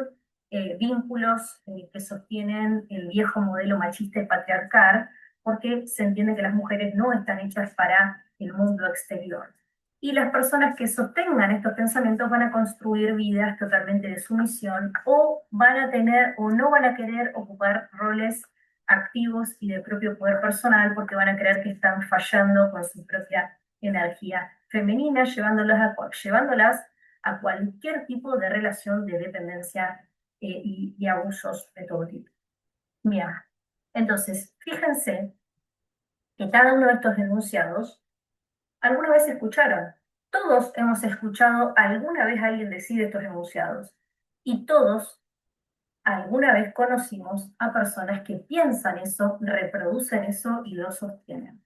S1: vínculos que sostienen el viejo modelo machista y patriarcal, porque se entiende que las mujeres no están hechas para el mundo exterior. Y las personas que sostengan estos pensamientos van a construir vidas totalmente de sumisión, o van a tener o no van a querer ocupar roles activos y de propio poder personal, porque van a creer que están fallando con su propia energía femenina, llevándolas a cualquier tipo de relación de dependencia y abusos de todo tipo. Bien, entonces, fíjense que cada uno de estos denunciados alguna vez escucharon. Todos hemos escuchado alguna vez a alguien decir estos enunciados. Y todos alguna vez conocimos a personas que piensan eso, reproducen eso y lo sostienen.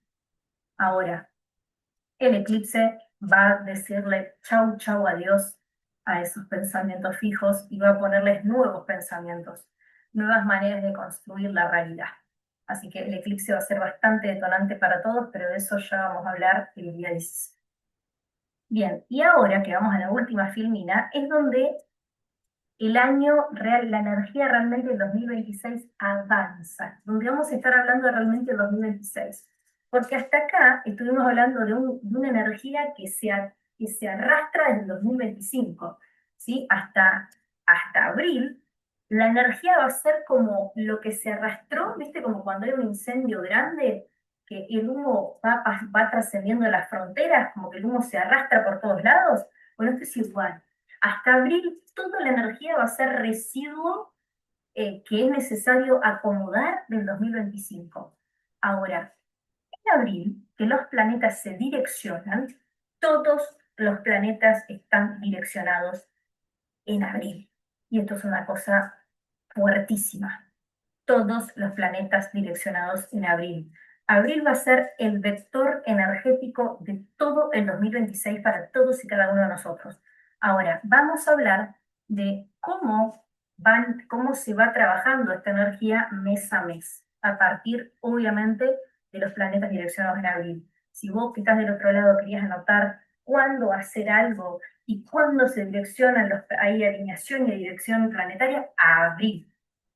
S1: Ahora, el eclipse va a decirle chau, chau, adiós a esos pensamientos fijos y va a ponerles nuevos pensamientos, nuevas maneras de construir la realidad. Así que el eclipse va a ser bastante detonante para todos, pero de eso ya vamos a hablar el día 16. Bien, y ahora que vamos a la última filmina, es donde el año real, la energía realmente del 2026 avanza, donde vamos a estar hablando realmente del 2026. Porque hasta acá estuvimos hablando de una energía que se arrastra desde el 2025, ¿sí? Hasta hasta abril, la energía va a ser como lo que se arrastró, ¿viste? Como cuando hay un incendio grande, que el humo va trascendiendo las fronteras, como que el humo se arrastra por todos lados. Bueno, esto es igual. Hasta abril, toda la energía va a ser residuo que es necesario acomodar del 2025. Ahora, en abril, que los planetas se direccionan, todos los planetas están direccionados en abril. Y esto es una cosa fuertísima. Todos los planetas direccionados en abril. Abril va a ser el vector energético de todo el 2026 para todos y cada uno de nosotros. Ahora, vamos a hablar de cómo se va trabajando esta energía mes a mes, a partir, obviamente, de los planetas direccionados en abril. Si vos que estás del otro lado querías anotar cuándo hacer algo y cuándo se direccionan hay alineación y dirección planetaria, a abril.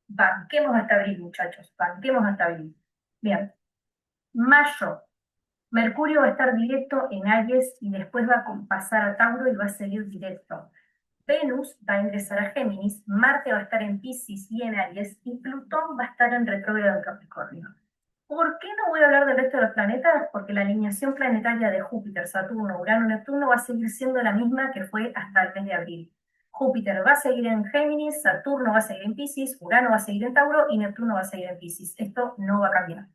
S1: Banquemos hasta abril, muchachos, banquemos hasta abril. Bien, mayo, Mercurio va a estar directo en Aries y después va a pasar a Tauro y va a seguir directo. Venus va a ingresar a Géminis, Marte va a estar en Piscis y en Aries, y Plutón va a estar en retrógrado en Capricornio. ¿Por qué no voy a hablar del resto de los planetas? Porque la alineación planetaria de Júpiter, Saturno, Urano, Neptuno va a seguir siendo la misma que fue hasta el mes de abril. Júpiter va a seguir en Géminis, Saturno va a seguir en Piscis, Urano va a seguir en Tauro y Neptuno va a seguir en Piscis. Esto no va a cambiar.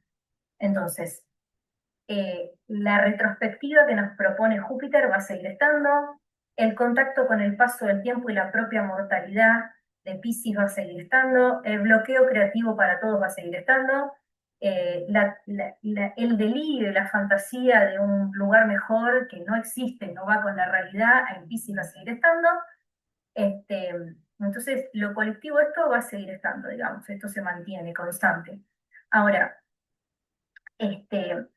S1: Entonces, la retrospectiva que nos propone Júpiter va a seguir estando, el contacto con el paso del tiempo y la propia mortalidad de Piscis va a seguir estando, el bloqueo creativo para todos va a seguir estando, el delirio y la fantasía de un lugar mejor que no existe, no va con la realidad, en Piscis va a seguir estando. Este, entonces, lo colectivo esto va a seguir estando, digamos, esto se mantiene constante. Ahora, este,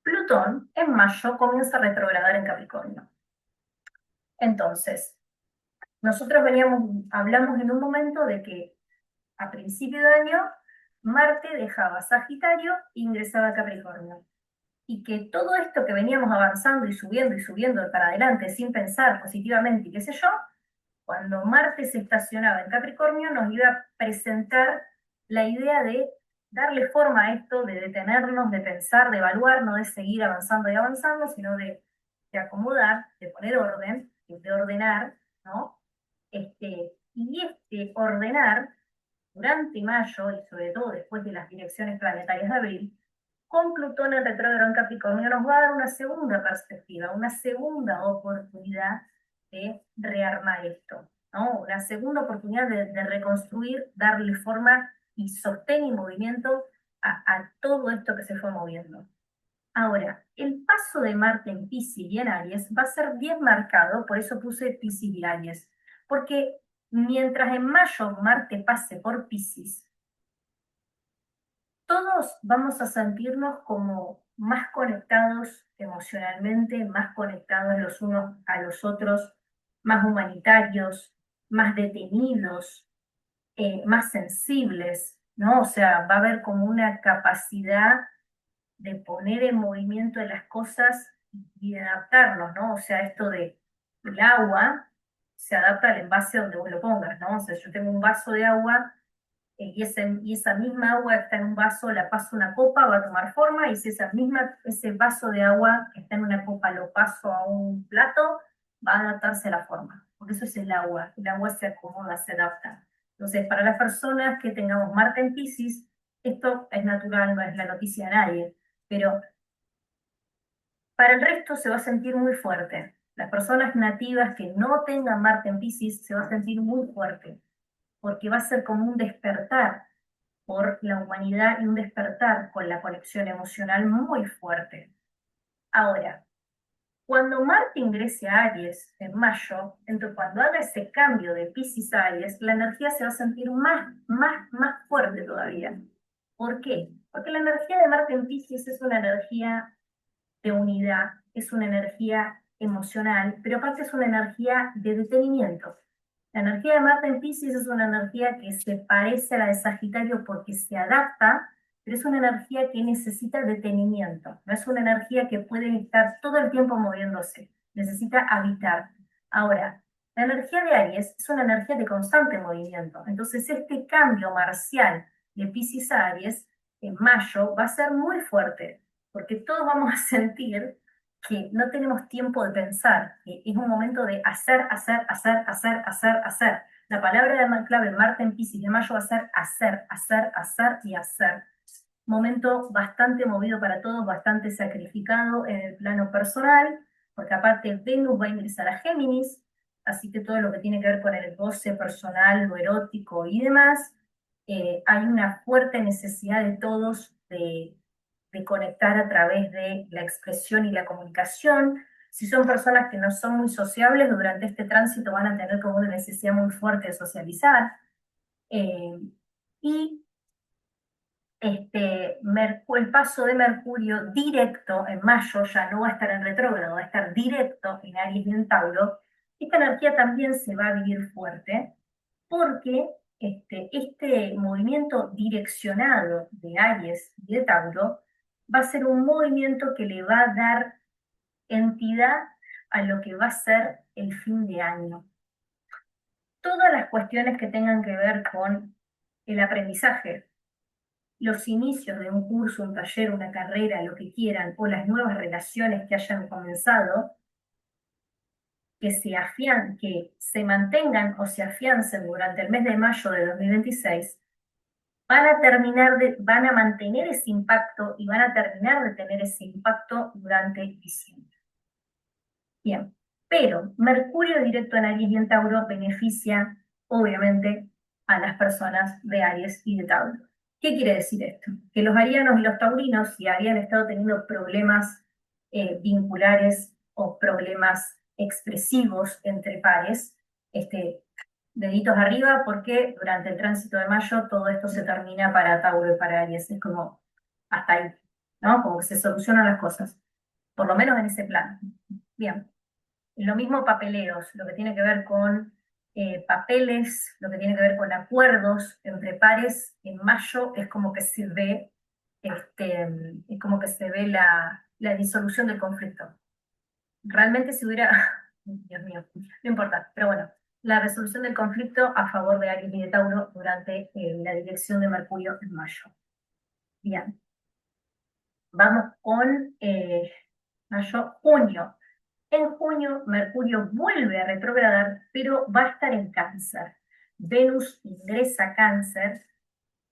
S1: Plutón en mayo comienza a retrogradar en Capricornio. Entonces, nosotros hablamos en un momento de que a principio de año Marte dejaba Sagitario e ingresaba a Capricornio. Y que todo esto que veníamos avanzando y subiendo para adelante sin pensar positivamente y qué sé yo, cuando Marte se estacionaba en Capricornio nos iba a presentar la idea de darle forma a esto, de detenernos, de pensar, de evaluar, no de seguir avanzando y avanzando, sino de acomodar, de poner orden, de ordenar, ¿no? Y este ordenar durante mayo y sobre todo después de las direcciones planetarias de abril, con Plutón en retrógrado en Capricornio nos va a dar una segunda perspectiva, una segunda oportunidad de rearmar esto, ¿no? Una segunda oportunidad de reconstruir, darle forma y sostén y movimiento a todo esto que se fue moviendo. Ahora, el paso de Marte en Piscis y en Aries va a ser bien marcado, por eso puse Piscis y Aries, porque mientras en mayo Marte pase por Piscis, todos vamos a sentirnos como más conectados emocionalmente, más conectados los unos a los otros, más humanitarios, más detenidos, más sensibles, ¿no? O sea, va a haber como una capacidad de poner en movimiento las cosas y de adaptarnos, ¿no? O sea, esto de el agua se adapta al envase donde vos lo pongas, ¿no? O sea, yo tengo un vaso de agua y esa misma agua que está en un vaso la paso a una copa, va a tomar forma, y si ese vaso de agua que está en una copa lo paso a un plato, va a adaptarse a la forma, porque eso es el agua se acomoda, se adapta. Entonces, para las personas que tengamos Marte en Piscis, esto es natural, no es la noticia de nadie, pero para el resto se va a sentir muy fuerte. Las personas nativas que no tengan Marte en Piscis se va a sentir muy fuerte, porque va a ser como un despertar por la humanidad y un despertar con la conexión emocional muy fuerte. Ahora, cuando Marte ingrese a Aries en mayo, entonces cuando haga ese cambio de Piscis a Aries, la energía se va a sentir más fuerte todavía. ¿Por qué? Porque la energía de Marte en Piscis es una energía de unidad, es una energía emocional, pero aparte es una energía de detenimiento. La energía de Marte en Piscis es una energía que se parece a la de Sagitario porque se adapta, pero es una energía que necesita detenimiento. No es una energía que puede estar todo el tiempo moviéndose, necesita habitar. Ahora, La energía de Aries es una energía de constante movimiento. Entonces, este cambio marcial de Piscis a Aries en mayo va a ser muy fuerte, porque todos vamos a sentir que no tenemos tiempo de pensar, que es un momento de hacer, hacer, hacer, hacer, hacer, hacer. La palabra de clave Marte en Piscis de mayo va a ser hacer, hacer, hacer y hacer. Momento bastante movido para todos, bastante sacrificado en el plano personal, porque aparte Venus va a ingresar a Géminis, así que todo lo que tiene que ver con el goce personal, lo erótico y demás, hay una fuerte necesidad de todos de conectar a través de la expresión y la comunicación. Si son personas que no son muy sociables, durante este tránsito van a tener como una necesidad muy fuerte de socializar. Eh, y el paso de Mercurio directo en mayo, ya no va a estar en retrógrado, va a estar directo en Aries y en Tauro. Esta energía también se va a vivir fuerte porque este movimiento direccionado de Aries y de Tauro va a ser un movimiento que le va a dar entidad a lo que va a ser el fin de año. Todas las cuestiones que tengan que ver con el aprendizaje, los inicios de un curso, un taller, una carrera, lo que quieran, o las nuevas relaciones que hayan comenzado, que se mantengan o se afiancen durante el mes de mayo de 2026, van a mantener ese impacto y van a terminar de tener ese impacto durante diciembre. Bien, pero Mercurio directo en Aries y en Tauro beneficia, obviamente, a las personas de Aries y de Tauro. ¿Qué quiere decir esto? Que los arianos y los taurinos, si habían estado teniendo problemas vinculares o problemas expresivos entre pares, deditos arriba, porque durante el tránsito de mayo todo esto se termina para Tauro y para Aries. Es como hasta ahí, ¿no? Como que se solucionan las cosas, por lo menos en ese plan. Bien. Lo mismo papeleos, lo que tiene que ver con papeles, lo que tiene que ver con acuerdos entre pares, en mayo es como que se ve, es como que se ve la disolución del conflicto. Realmente si hubiera, Dios mío, no importa, pero bueno, la resolución del conflicto a favor de Aries y de Tauro durante la dirección de Mercurio en mayo. Bien, vamos con mayo, junio. En junio, Mercurio vuelve a retrogradar, pero va a estar en Cáncer. Venus ingresa a Cáncer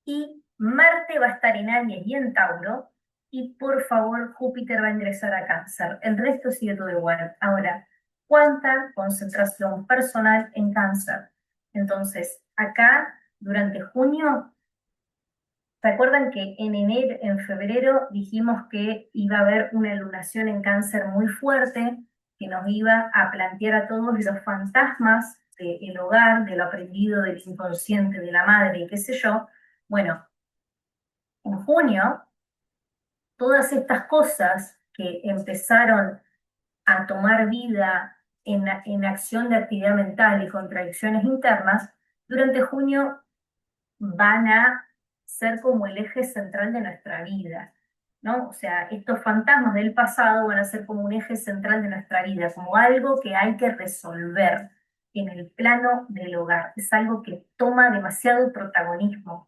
S1: y Marte va a estar en Aries y en Tauro. Y por favor, Júpiter va a ingresar a Cáncer. El resto sigue todo igual. Ahora, ¿cuánta concentración personal en Cáncer? Entonces, acá, durante junio, ¿se acuerdan que en febrero dijimos que iba a haber una lunación en Cáncer muy fuerte, que nos iba a plantear a todos los fantasmas del hogar, de lo aprendido, del inconsciente, de la madre y qué sé yo? Bueno, en junio, todas estas cosas que empezaron a tomar vida en acción de actividad mental y contradicciones internas, durante junio van a ser como el eje central de nuestra vida, ¿no? O sea, estos fantasmas del pasado van a ser como un eje central de nuestra vida, como algo que hay que resolver en el plano del hogar. Es algo que toma demasiado protagonismo.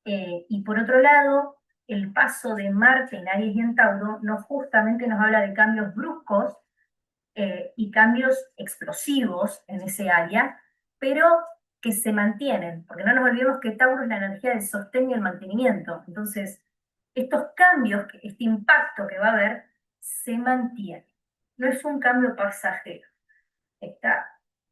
S1: Y por otro lado, el paso de Marte en Aries y en Tauro justamente nos habla de cambios bruscos y cambios explosivos en ese área, pero que se mantienen, porque no nos olvidemos que Tauro es la energía del sostén y el mantenimiento. Entonces, estos cambios, este impacto que va a haber, se mantiene. No es un cambio pasajero. Está,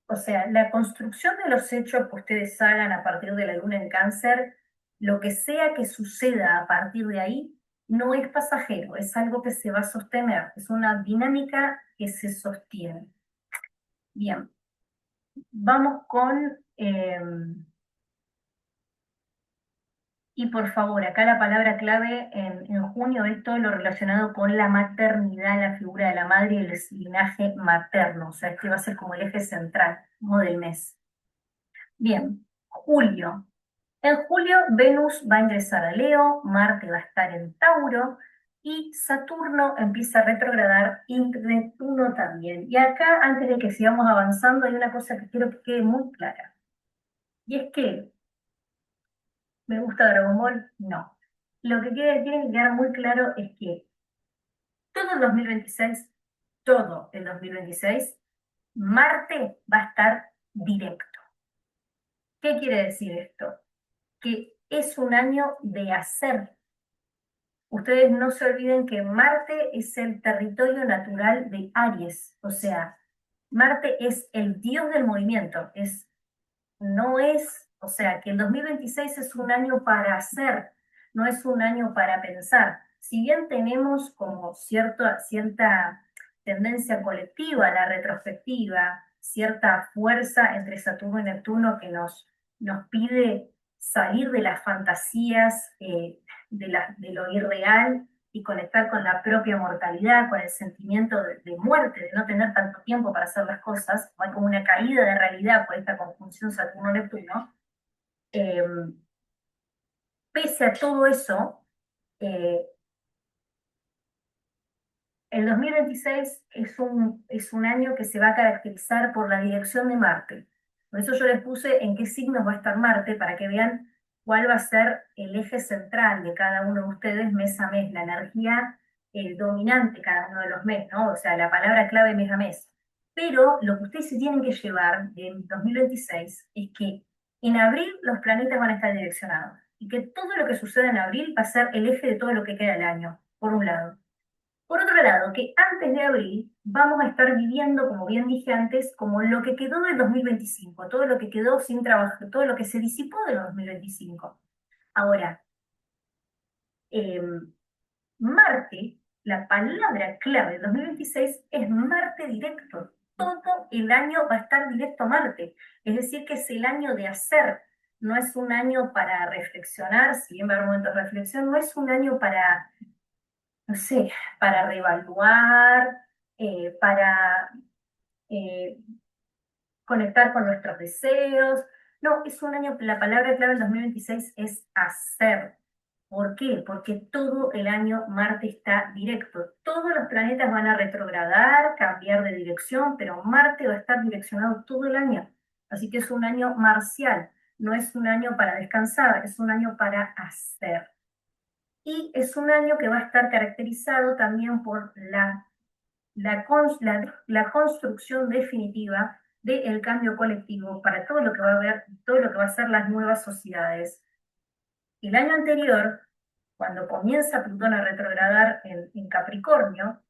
S1: o sea, la construcción de los hechos que ustedes hagan a partir de la luna en Cáncer, lo que sea que suceda a partir de ahí, no es pasajero, es algo que se va a sostener, es una dinámica que se sostiene. Bien, vamos con, y por favor, acá la palabra clave en junio es todo lo relacionado con la maternidad, la figura de la madre y el linaje materno, o sea, este va a ser como el eje central, ¿no? Del mes. Bien, julio. En julio, Venus va a ingresar a Leo, Marte va a estar en Tauro y Saturno empieza a retrogradar y Neptuno también. Bien, y acá, antes de que sigamos avanzando, hay una cosa que quiero que quede muy clara. Y es que, ¿me gusta Dragon Ball? No. Lo que tiene que quedar muy claro es que todo el 2026, todo el 2026, Marte va a estar directo. ¿Qué quiere decir esto? Que es un año de hacer. Ustedes no se olviden que Marte es el territorio natural de Aries, o sea, Marte es el dios del movimiento, no es, o sea, que el 2026 es un año para hacer, no es un año para pensar. Si bien tenemos como cierta tendencia colectiva a la retrospectiva, cierta fuerza entre Saturno y Neptuno que nos pide salir de las fantasías, de lo irreal y conectar con la propia mortalidad, con el sentimiento de muerte, de no tener tanto tiempo para hacer las cosas, hay como una caída de realidad por esta conjunción Saturno-Neptuno. eh, Pese a todo eso, eh, el 2026 es un año que se va a caracterizar por la dirección de Marte. Por eso yo les puse en qué signos va a estar Marte, para que vean cuál va a ser el eje central de cada uno de ustedes mes a mes, la energía dominante cada uno de los meses, ¿no? O sea, la palabra clave mes a mes. Pero lo que ustedes se tienen que llevar en 2026 es que en abril los planetas van a estar direccionados y que todo lo que suceda en abril va a ser el eje de todo lo que queda del año, por un lado. Por otro lado, que antes de abril vamos a estar viviendo, como bien dije antes, como lo que quedó del 2025, todo lo que quedó sin trabajo, todo lo que se disipó del 2025. Ahora, eh, Marte, la palabra clave del 2026 es Marte directo. Todo el año va a estar directo a Marte. Es decir, que es el año de hacer. No es un año para reflexionar, si bien va a haber momentos de reflexión, no es un año para, no sé, para reevaluar, para eh, conectar con nuestros deseos. No, es un año, la palabra clave del 2026 es hacer. ¿Por qué? Porque todo el año Marte está directo. Todos los planetas van a retrogradar, cambiar de dirección, pero Marte va a estar direccionado todo el año. Así que es un año marcial, no es un año para descansar, es un año para hacer. Y es un año que va a estar caracterizado también por la construcción definitiva del cambio colectivo para todo lo que va a haber, todo lo que va a ser las nuevas sociedades. El año anterior, cuando comienza Plutón a retrogradar en Capricornio,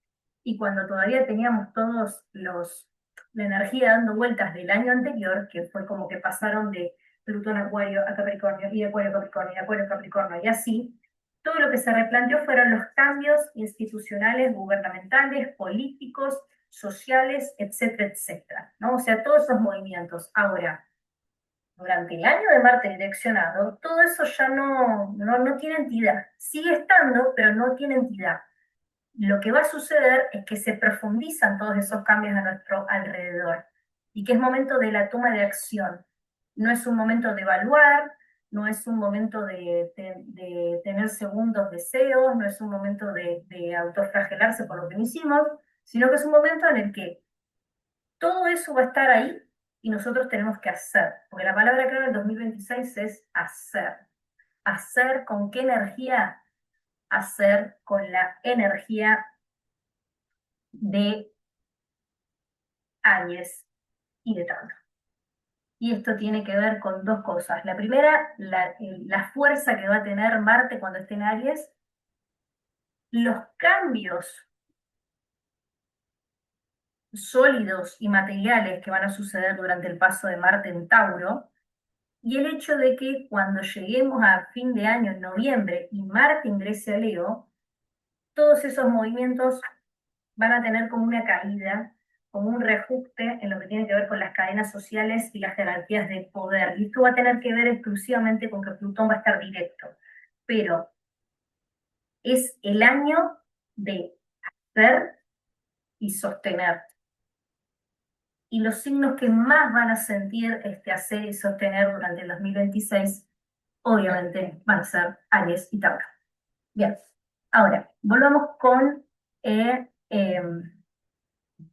S1: y cuando todavía teníamos la energía dando vueltas del año anterior, que fue como que pasaron de Plutón a Acuario a Capricornio, y de Acuario a Capricornio, y de Acuario a Capricornio, y así, todo lo que se replanteó fueron los cambios institucionales, gubernamentales, políticos, sociales, etcétera, etcétera, ¿no? O sea, todos esos movimientos. Ahora, durante el año de Marte direccionado, todo eso ya no tiene entidad. Sigue estando, pero no tiene entidad. Lo que va a suceder es que se profundizan todos esos cambios a nuestro alrededor y que es momento de la toma de acción. No es un momento de evaluar, no es un momento de tener segundos deseos, no es un momento de autoflagelarse por lo que no hicimos, sino que es un momento en el que todo eso va a estar ahí y nosotros tenemos que hacer, porque la palabra clave del 2026 es hacer. ¿Hacer con qué energía? Hacer con la energía de Aries y de Tauro. Y esto tiene que ver con dos cosas. La primera, la fuerza que va a tener Marte cuando esté en Aries, los cambios sólidos y materiales que van a suceder durante el paso de Marte en Tauro, y el hecho de que cuando lleguemos a fin de año, en noviembre, y Marte ingrese a Leo, todos esos movimientos van a tener como una caída, como un reajuste en lo que tiene que ver con las cadenas sociales y las jerarquías de poder. Y esto va a tener que ver exclusivamente con que Plutón va a estar directo. Pero es el año de hacer y sostener. Y los signos que más van a sentir este hacer y sostener durante el 2026, obviamente, van a ser Aries y Tauro. Bien, ahora, volvamos con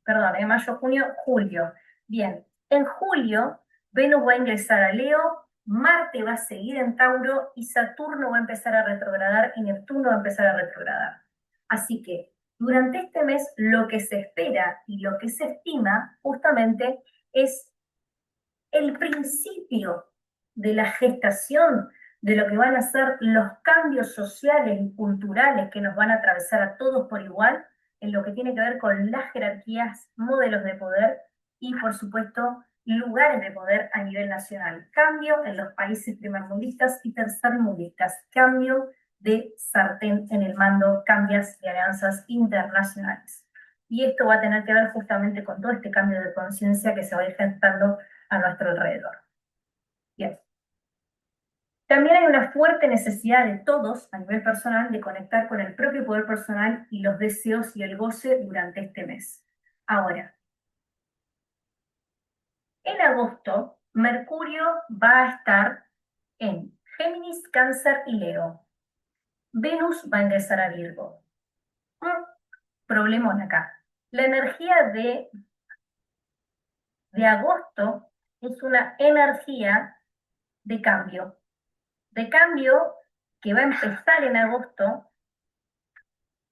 S1: perdón, mayo, junio, julio. Bien, en julio Venus va a ingresar a Leo, Marte va a seguir en Tauro y Saturno va a empezar a retrogradar y Neptuno va a empezar a retrogradar. Así que durante este mes lo que se espera y lo que se estima justamente es el principio de la gestación de lo que van a ser los cambios sociales y culturales que nos van a atravesar a todos por igual en lo que tiene que ver con las jerarquías, modelos de poder y, por supuesto, lugares de poder a nivel nacional. Cambio en los países primermundistas y tercermundistas. Cambio de sartén en el mando, cambios de alianzas internacionales. Y esto va a tener que ver justamente con todo este cambio de conciencia que se va a ir gestando a nuestro alrededor. Bien. También hay una fuerte necesidad de todos, a nivel personal, de conectar con el propio poder personal y los deseos y el goce durante este mes. Ahora, en agosto, Mercurio va a estar en Géminis, Cáncer y Leo. Venus va a ingresar a Virgo. Un problemón acá. La energía de agosto es una energía de cambio que va a empezar en agosto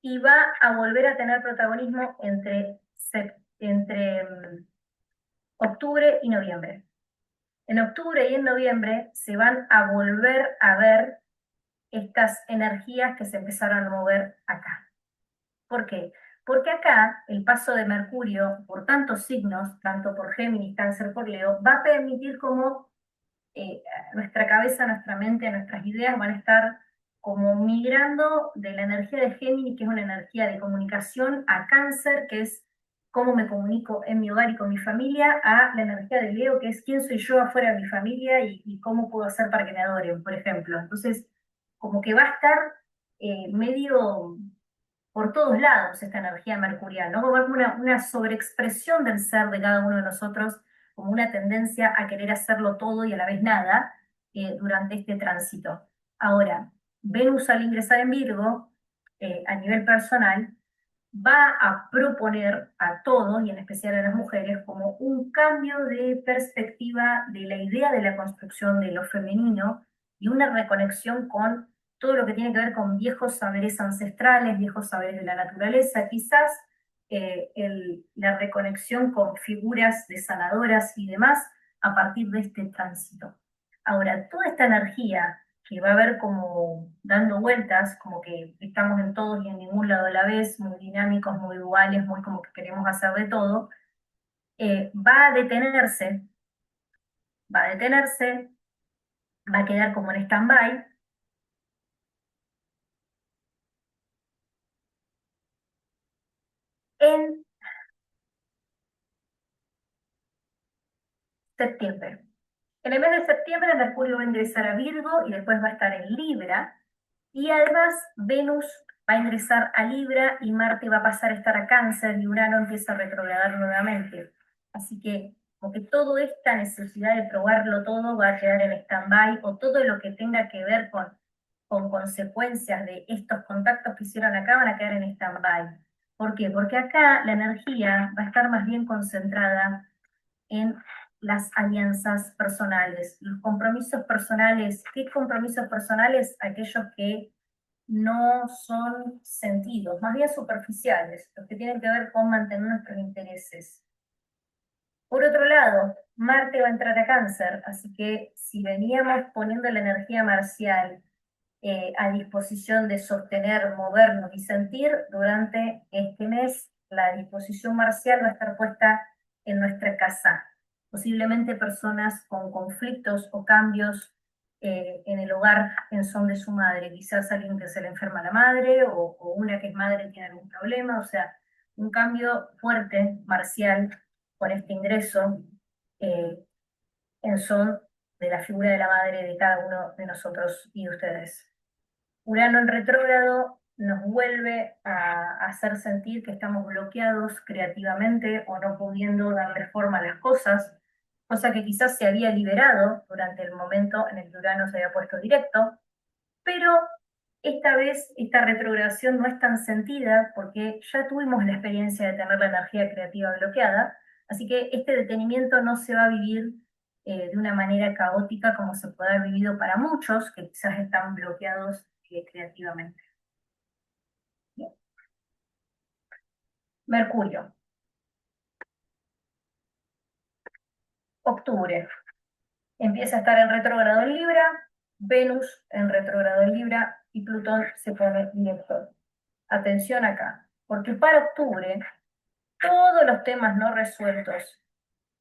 S1: y va a volver a tener protagonismo entre octubre y noviembre. En octubre y en noviembre se van a volver a ver estas energías que se empezaron a mover acá. ¿Por qué? Porque acá el paso de Mercurio por tantos signos, tanto por Géminis, Cáncer, por Leo, va a permitir como nuestra cabeza, nuestra mente, nuestras ideas van a estar como migrando de la energía de Géminis, que es una energía de comunicación, a Cáncer, que es cómo me comunico en mi hogar y con mi familia, a la energía de Leo, que es quién soy yo afuera de mi familia y cómo puedo hacer para que me adoren, por ejemplo. Entonces, como que va a estar medio por todos lados esta energía mercurial, ¿no? Como una sobreexpresión del ser de cada uno de nosotros, como una tendencia a querer hacerlo todo y a la vez nada durante este tránsito. Ahora, Venus al ingresar en Virgo, a nivel personal, va a proponer a todos, y en especial a las mujeres, como un cambio de perspectiva de la idea de la construcción de lo femenino y una reconexión con todo lo que tiene que ver con viejos saberes ancestrales, viejos saberes de la naturaleza, quizás la reconexión con figuras de sanadoras y demás a partir de este tránsito. Ahora, toda esta energía que va a haber como dando vueltas, como que estamos en todos y en ningún lado a la vez, muy dinámicos, muy duales, muy como que queremos hacer de todo, va a detenerse, va a detenerse, va a quedar como en stand-by en septiembre. En el mes de septiembre Mercurio va a ingresar a Virgo y después va a estar en Libra, y además Venus va a ingresar a Libra y Marte va a pasar a estar a Cáncer y Urano empieza a retrogradar nuevamente. Así que, como que toda esta necesidad de probarlo todo va a quedar en stand-by, o todo lo que tenga que ver con consecuencias de estos contactos que hicieron acá van a quedar en stand-by. ¿Por qué? Porque acá la energía va a estar más bien concentrada en las alianzas personales, los compromisos personales. ¿Qué compromisos personales? Aquellos que no son sentidos, más bien superficiales, los que tienen que ver con mantener nuestros intereses. Por otro lado, Marte va a entrar a Cáncer, así que si veníamos poniendo la energía marcial a disposición de sostener, movernos y sentir, durante este mes la disposición marcial va a estar puesta en nuestra casa. Posiblemente personas con conflictos o cambios en el hogar en son de su madre, quizás alguien que se le enferma la madre o una que es madre tiene algún problema, o sea, un cambio fuerte, marcial, con este ingreso eh, en son de la figura de la madre de cada uno de nosotros y de ustedes. Urano en retrógrado nos vuelve a hacer sentir que estamos bloqueados creativamente o no pudiendo darle forma a las cosas, cosa que quizás se había liberado durante el momento en el que Urano se había puesto directo, pero Esta vez esta retrogradación no es tan sentida porque ya tuvimos la experiencia de tener la energía creativa bloqueada, así que este detenimiento no se va a vivir de una manera caótica como se puede haber vivido para muchos que quizás están bloqueados creativamente. Bien. Mercurio, octubre, empieza a estar en retrógrado en Libra, Venus en retrógrado en Libra y Plutón se pone director. Atención acá, porque para octubre todos los temas no resueltos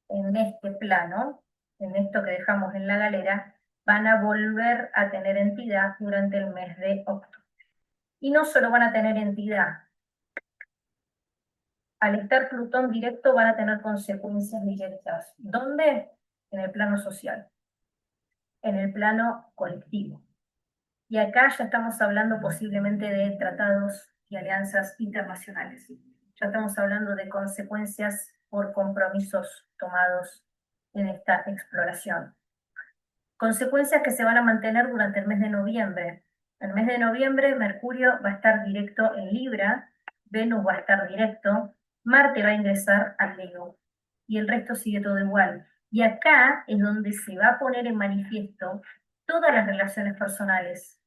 S1: en este plano, en esto que dejamos en la galera, van a volver a tener entidad durante el mes de octubre. Y no solo van a tener entidad, al estar Plutón directo van a tener consecuencias directas. ¿Dónde? En el plano social, en el plano colectivo. Y acá ya estamos hablando posiblemente de tratados y alianzas internacionales. Ya estamos hablando de consecuencias por compromisos tomados en esta exploración. Consecuencias que se van a mantener durante el mes de noviembre. El mes de noviembre, Mercurio va a estar directo en Libra, Venus va a estar directo, Marte va a ingresar al Leo y el resto sigue todo igual. Y acá es donde se va a poner en manifiesto todas las relaciones personales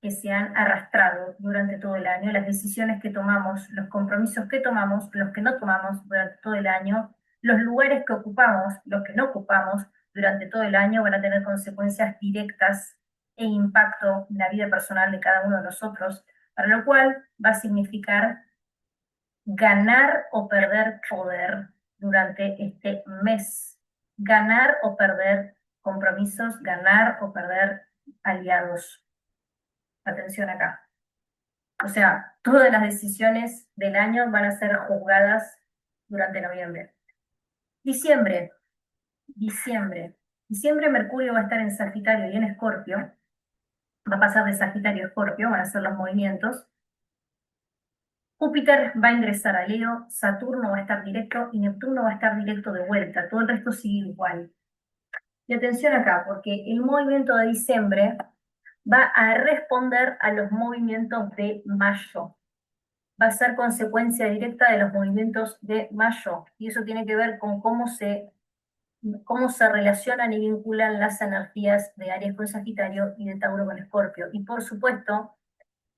S1: que se han arrastrado durante todo el año, las decisiones que tomamos, los compromisos que tomamos, los que no tomamos durante todo el año, los lugares que ocupamos, los que no ocupamos durante todo el año van a tener consecuencias directas e impacto en la vida personal de cada uno de nosotros, para lo cual va a significar ganar o perder poder durante este mes, ganar o perder compromisos, ganar o perder aliados. Atención acá. O sea, todas las decisiones del año van a ser juzgadas durante noviembre. Diciembre, diciembre. Diciembre Mercurio va a estar en Sagitario y en Escorpio. Va a pasar de Sagitario a Escorpio, van a ser los movimientos. Júpiter va a ingresar a Leo, Saturno va a estar directo y Neptuno va a estar directo de vuelta. Todo el resto sigue igual. Y atención acá, porque el movimiento de diciembre va a responder a los movimientos de mayo. Va a ser consecuencia directa de los movimientos de mayo. Y eso tiene que ver con cómo se relacionan y vinculan las energías de Aries con Sagitario y de Tauro con Escorpio. Y por supuesto,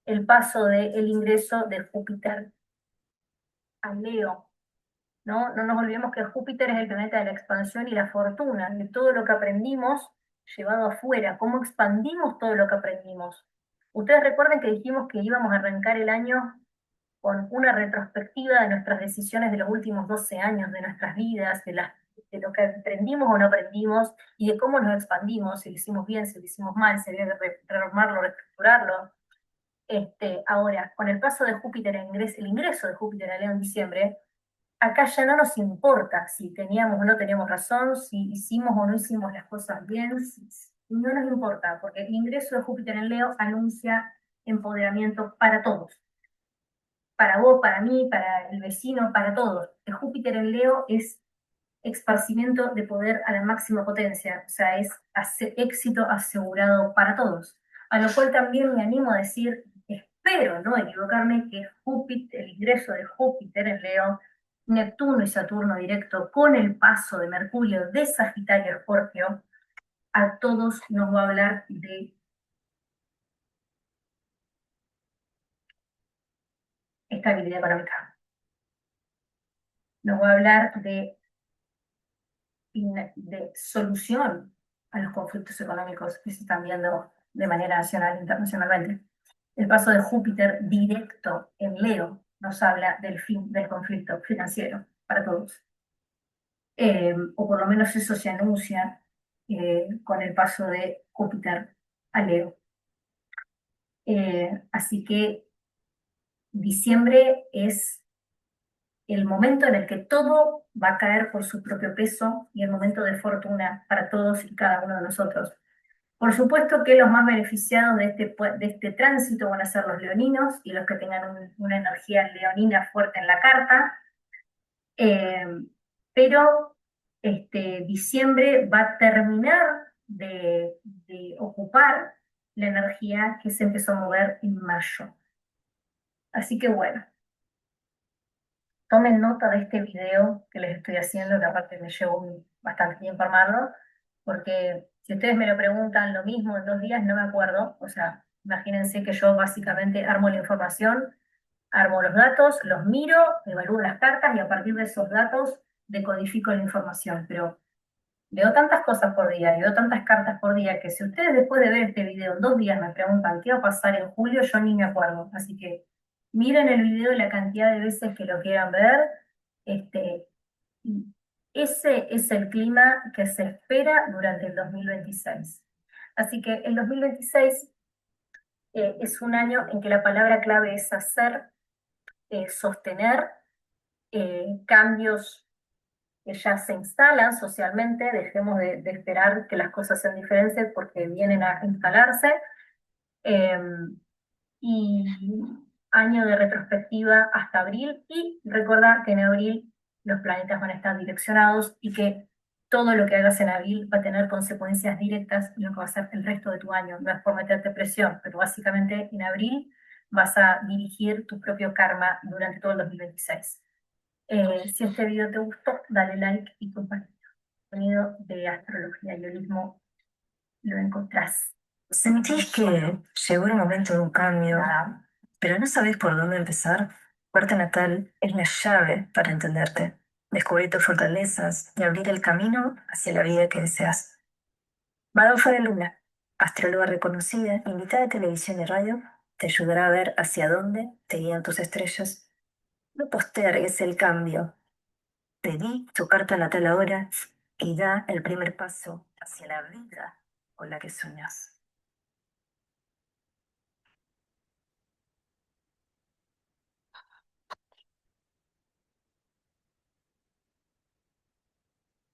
S1: el paso del ingreso de Júpiter a Leo. ¿No? No nos olvidemos que Júpiter es el planeta de la expansión y la fortuna, de todo lo que aprendimos llevado afuera, cómo expandimos todo lo que aprendimos. Ustedes recuerden que dijimos que íbamos a arrancar el año con una retrospectiva de nuestras decisiones de los últimos 12 años, de nuestras vidas, de lo que aprendimos o no aprendimos, y de cómo nos expandimos, si lo hicimos bien, si lo hicimos mal, si había que reformarlo, reestructurarlo. Ahora, con el paso de Júpiter, el ingreso de Júpiter a Leo en diciembre, acá ya no nos importa si teníamos o no teníamos razón, si hicimos o no hicimos las cosas bien, no nos importa, porque el ingreso de Júpiter en Leo anuncia empoderamiento para todos, para vos, para mí, para el vecino, para todos. El Júpiter en Leo es esparcimiento de poder a la máxima potencia, o sea, es éxito asegurado para todos. A lo cual también me animo a decir, espero no equivocarme, que Júpiter, el ingreso de Júpiter en Leo, Neptuno y Saturno directo, con el paso de Mercurio de Sagitario a Escorpio, a todos nos va a hablar de estabilidad económica. Nos va a hablar de solución a los conflictos económicos que se están viendo de manera nacional e internacionalmente. El paso de Júpiter directo en Leo nos habla del fin del conflicto financiero para todos. O por lo menos eso se anuncia con el paso de Júpiter a Leo. Así que diciembre es el momento en el que todo va a caer por su propio peso y el momento de fortuna para todos y cada uno de nosotros. Por supuesto que los más beneficiados de este tránsito van a ser los leoninos y los que tengan una energía leonina fuerte en la carta, eh, pero diciembre va a terminar de ocupar la energía que se empezó a mover en mayo. Así que bueno, tomen nota de este video que les estoy haciendo, que aparte me llevo bastante tiempo armarlo, porque si ustedes me lo preguntan lo mismo en 2 días, no me acuerdo. O sea, imagínense que yo básicamente armo la información, armo los datos, los miro, evalúo las cartas y a partir de esos datos decodifico la información. Pero veo tantas cosas por día y veo tantas cartas por día que si ustedes después de ver este video en 2 días me preguntan qué va a pasar en julio, yo ni me acuerdo. Así que miren el video la cantidad de veces que lo quieran ver. Este, y ese es el clima que se espera durante el 2026. Así que el 2026 es un año en que la palabra clave es hacer, sostener cambios que ya se instalan socialmente. Dejemos de esperar que las cosas sean diferentes porque vienen a instalarse. Eh, y año de retrospectiva hasta abril, y recordar que en abril los planetas van a estar direccionados y que todo lo que hagas en abril va a tener consecuencias directas en lo que va a ser el resto de tu año. No es por meterte presión, pero básicamente en abril vas a dirigir tu propio karma durante todo el 2026. Si este video te gustó, dale like y comparte. Contenido de astrología y holismo lo encontrás.
S2: ¿Sentís que llegó el momento de un cambio, pero no sabés por dónde empezar? Carta natal es la llave para entenderte, descubrir tus fortalezas y abrir el camino hacia la vida que deseas. Madofa de Luna, astróloga reconocida, invitada de televisión y radio, te ayudará a ver hacia dónde te guían tus estrellas. No postergues el cambio. Pedí tu carta natal ahora y da el primer paso hacia la vida con la que sueñas.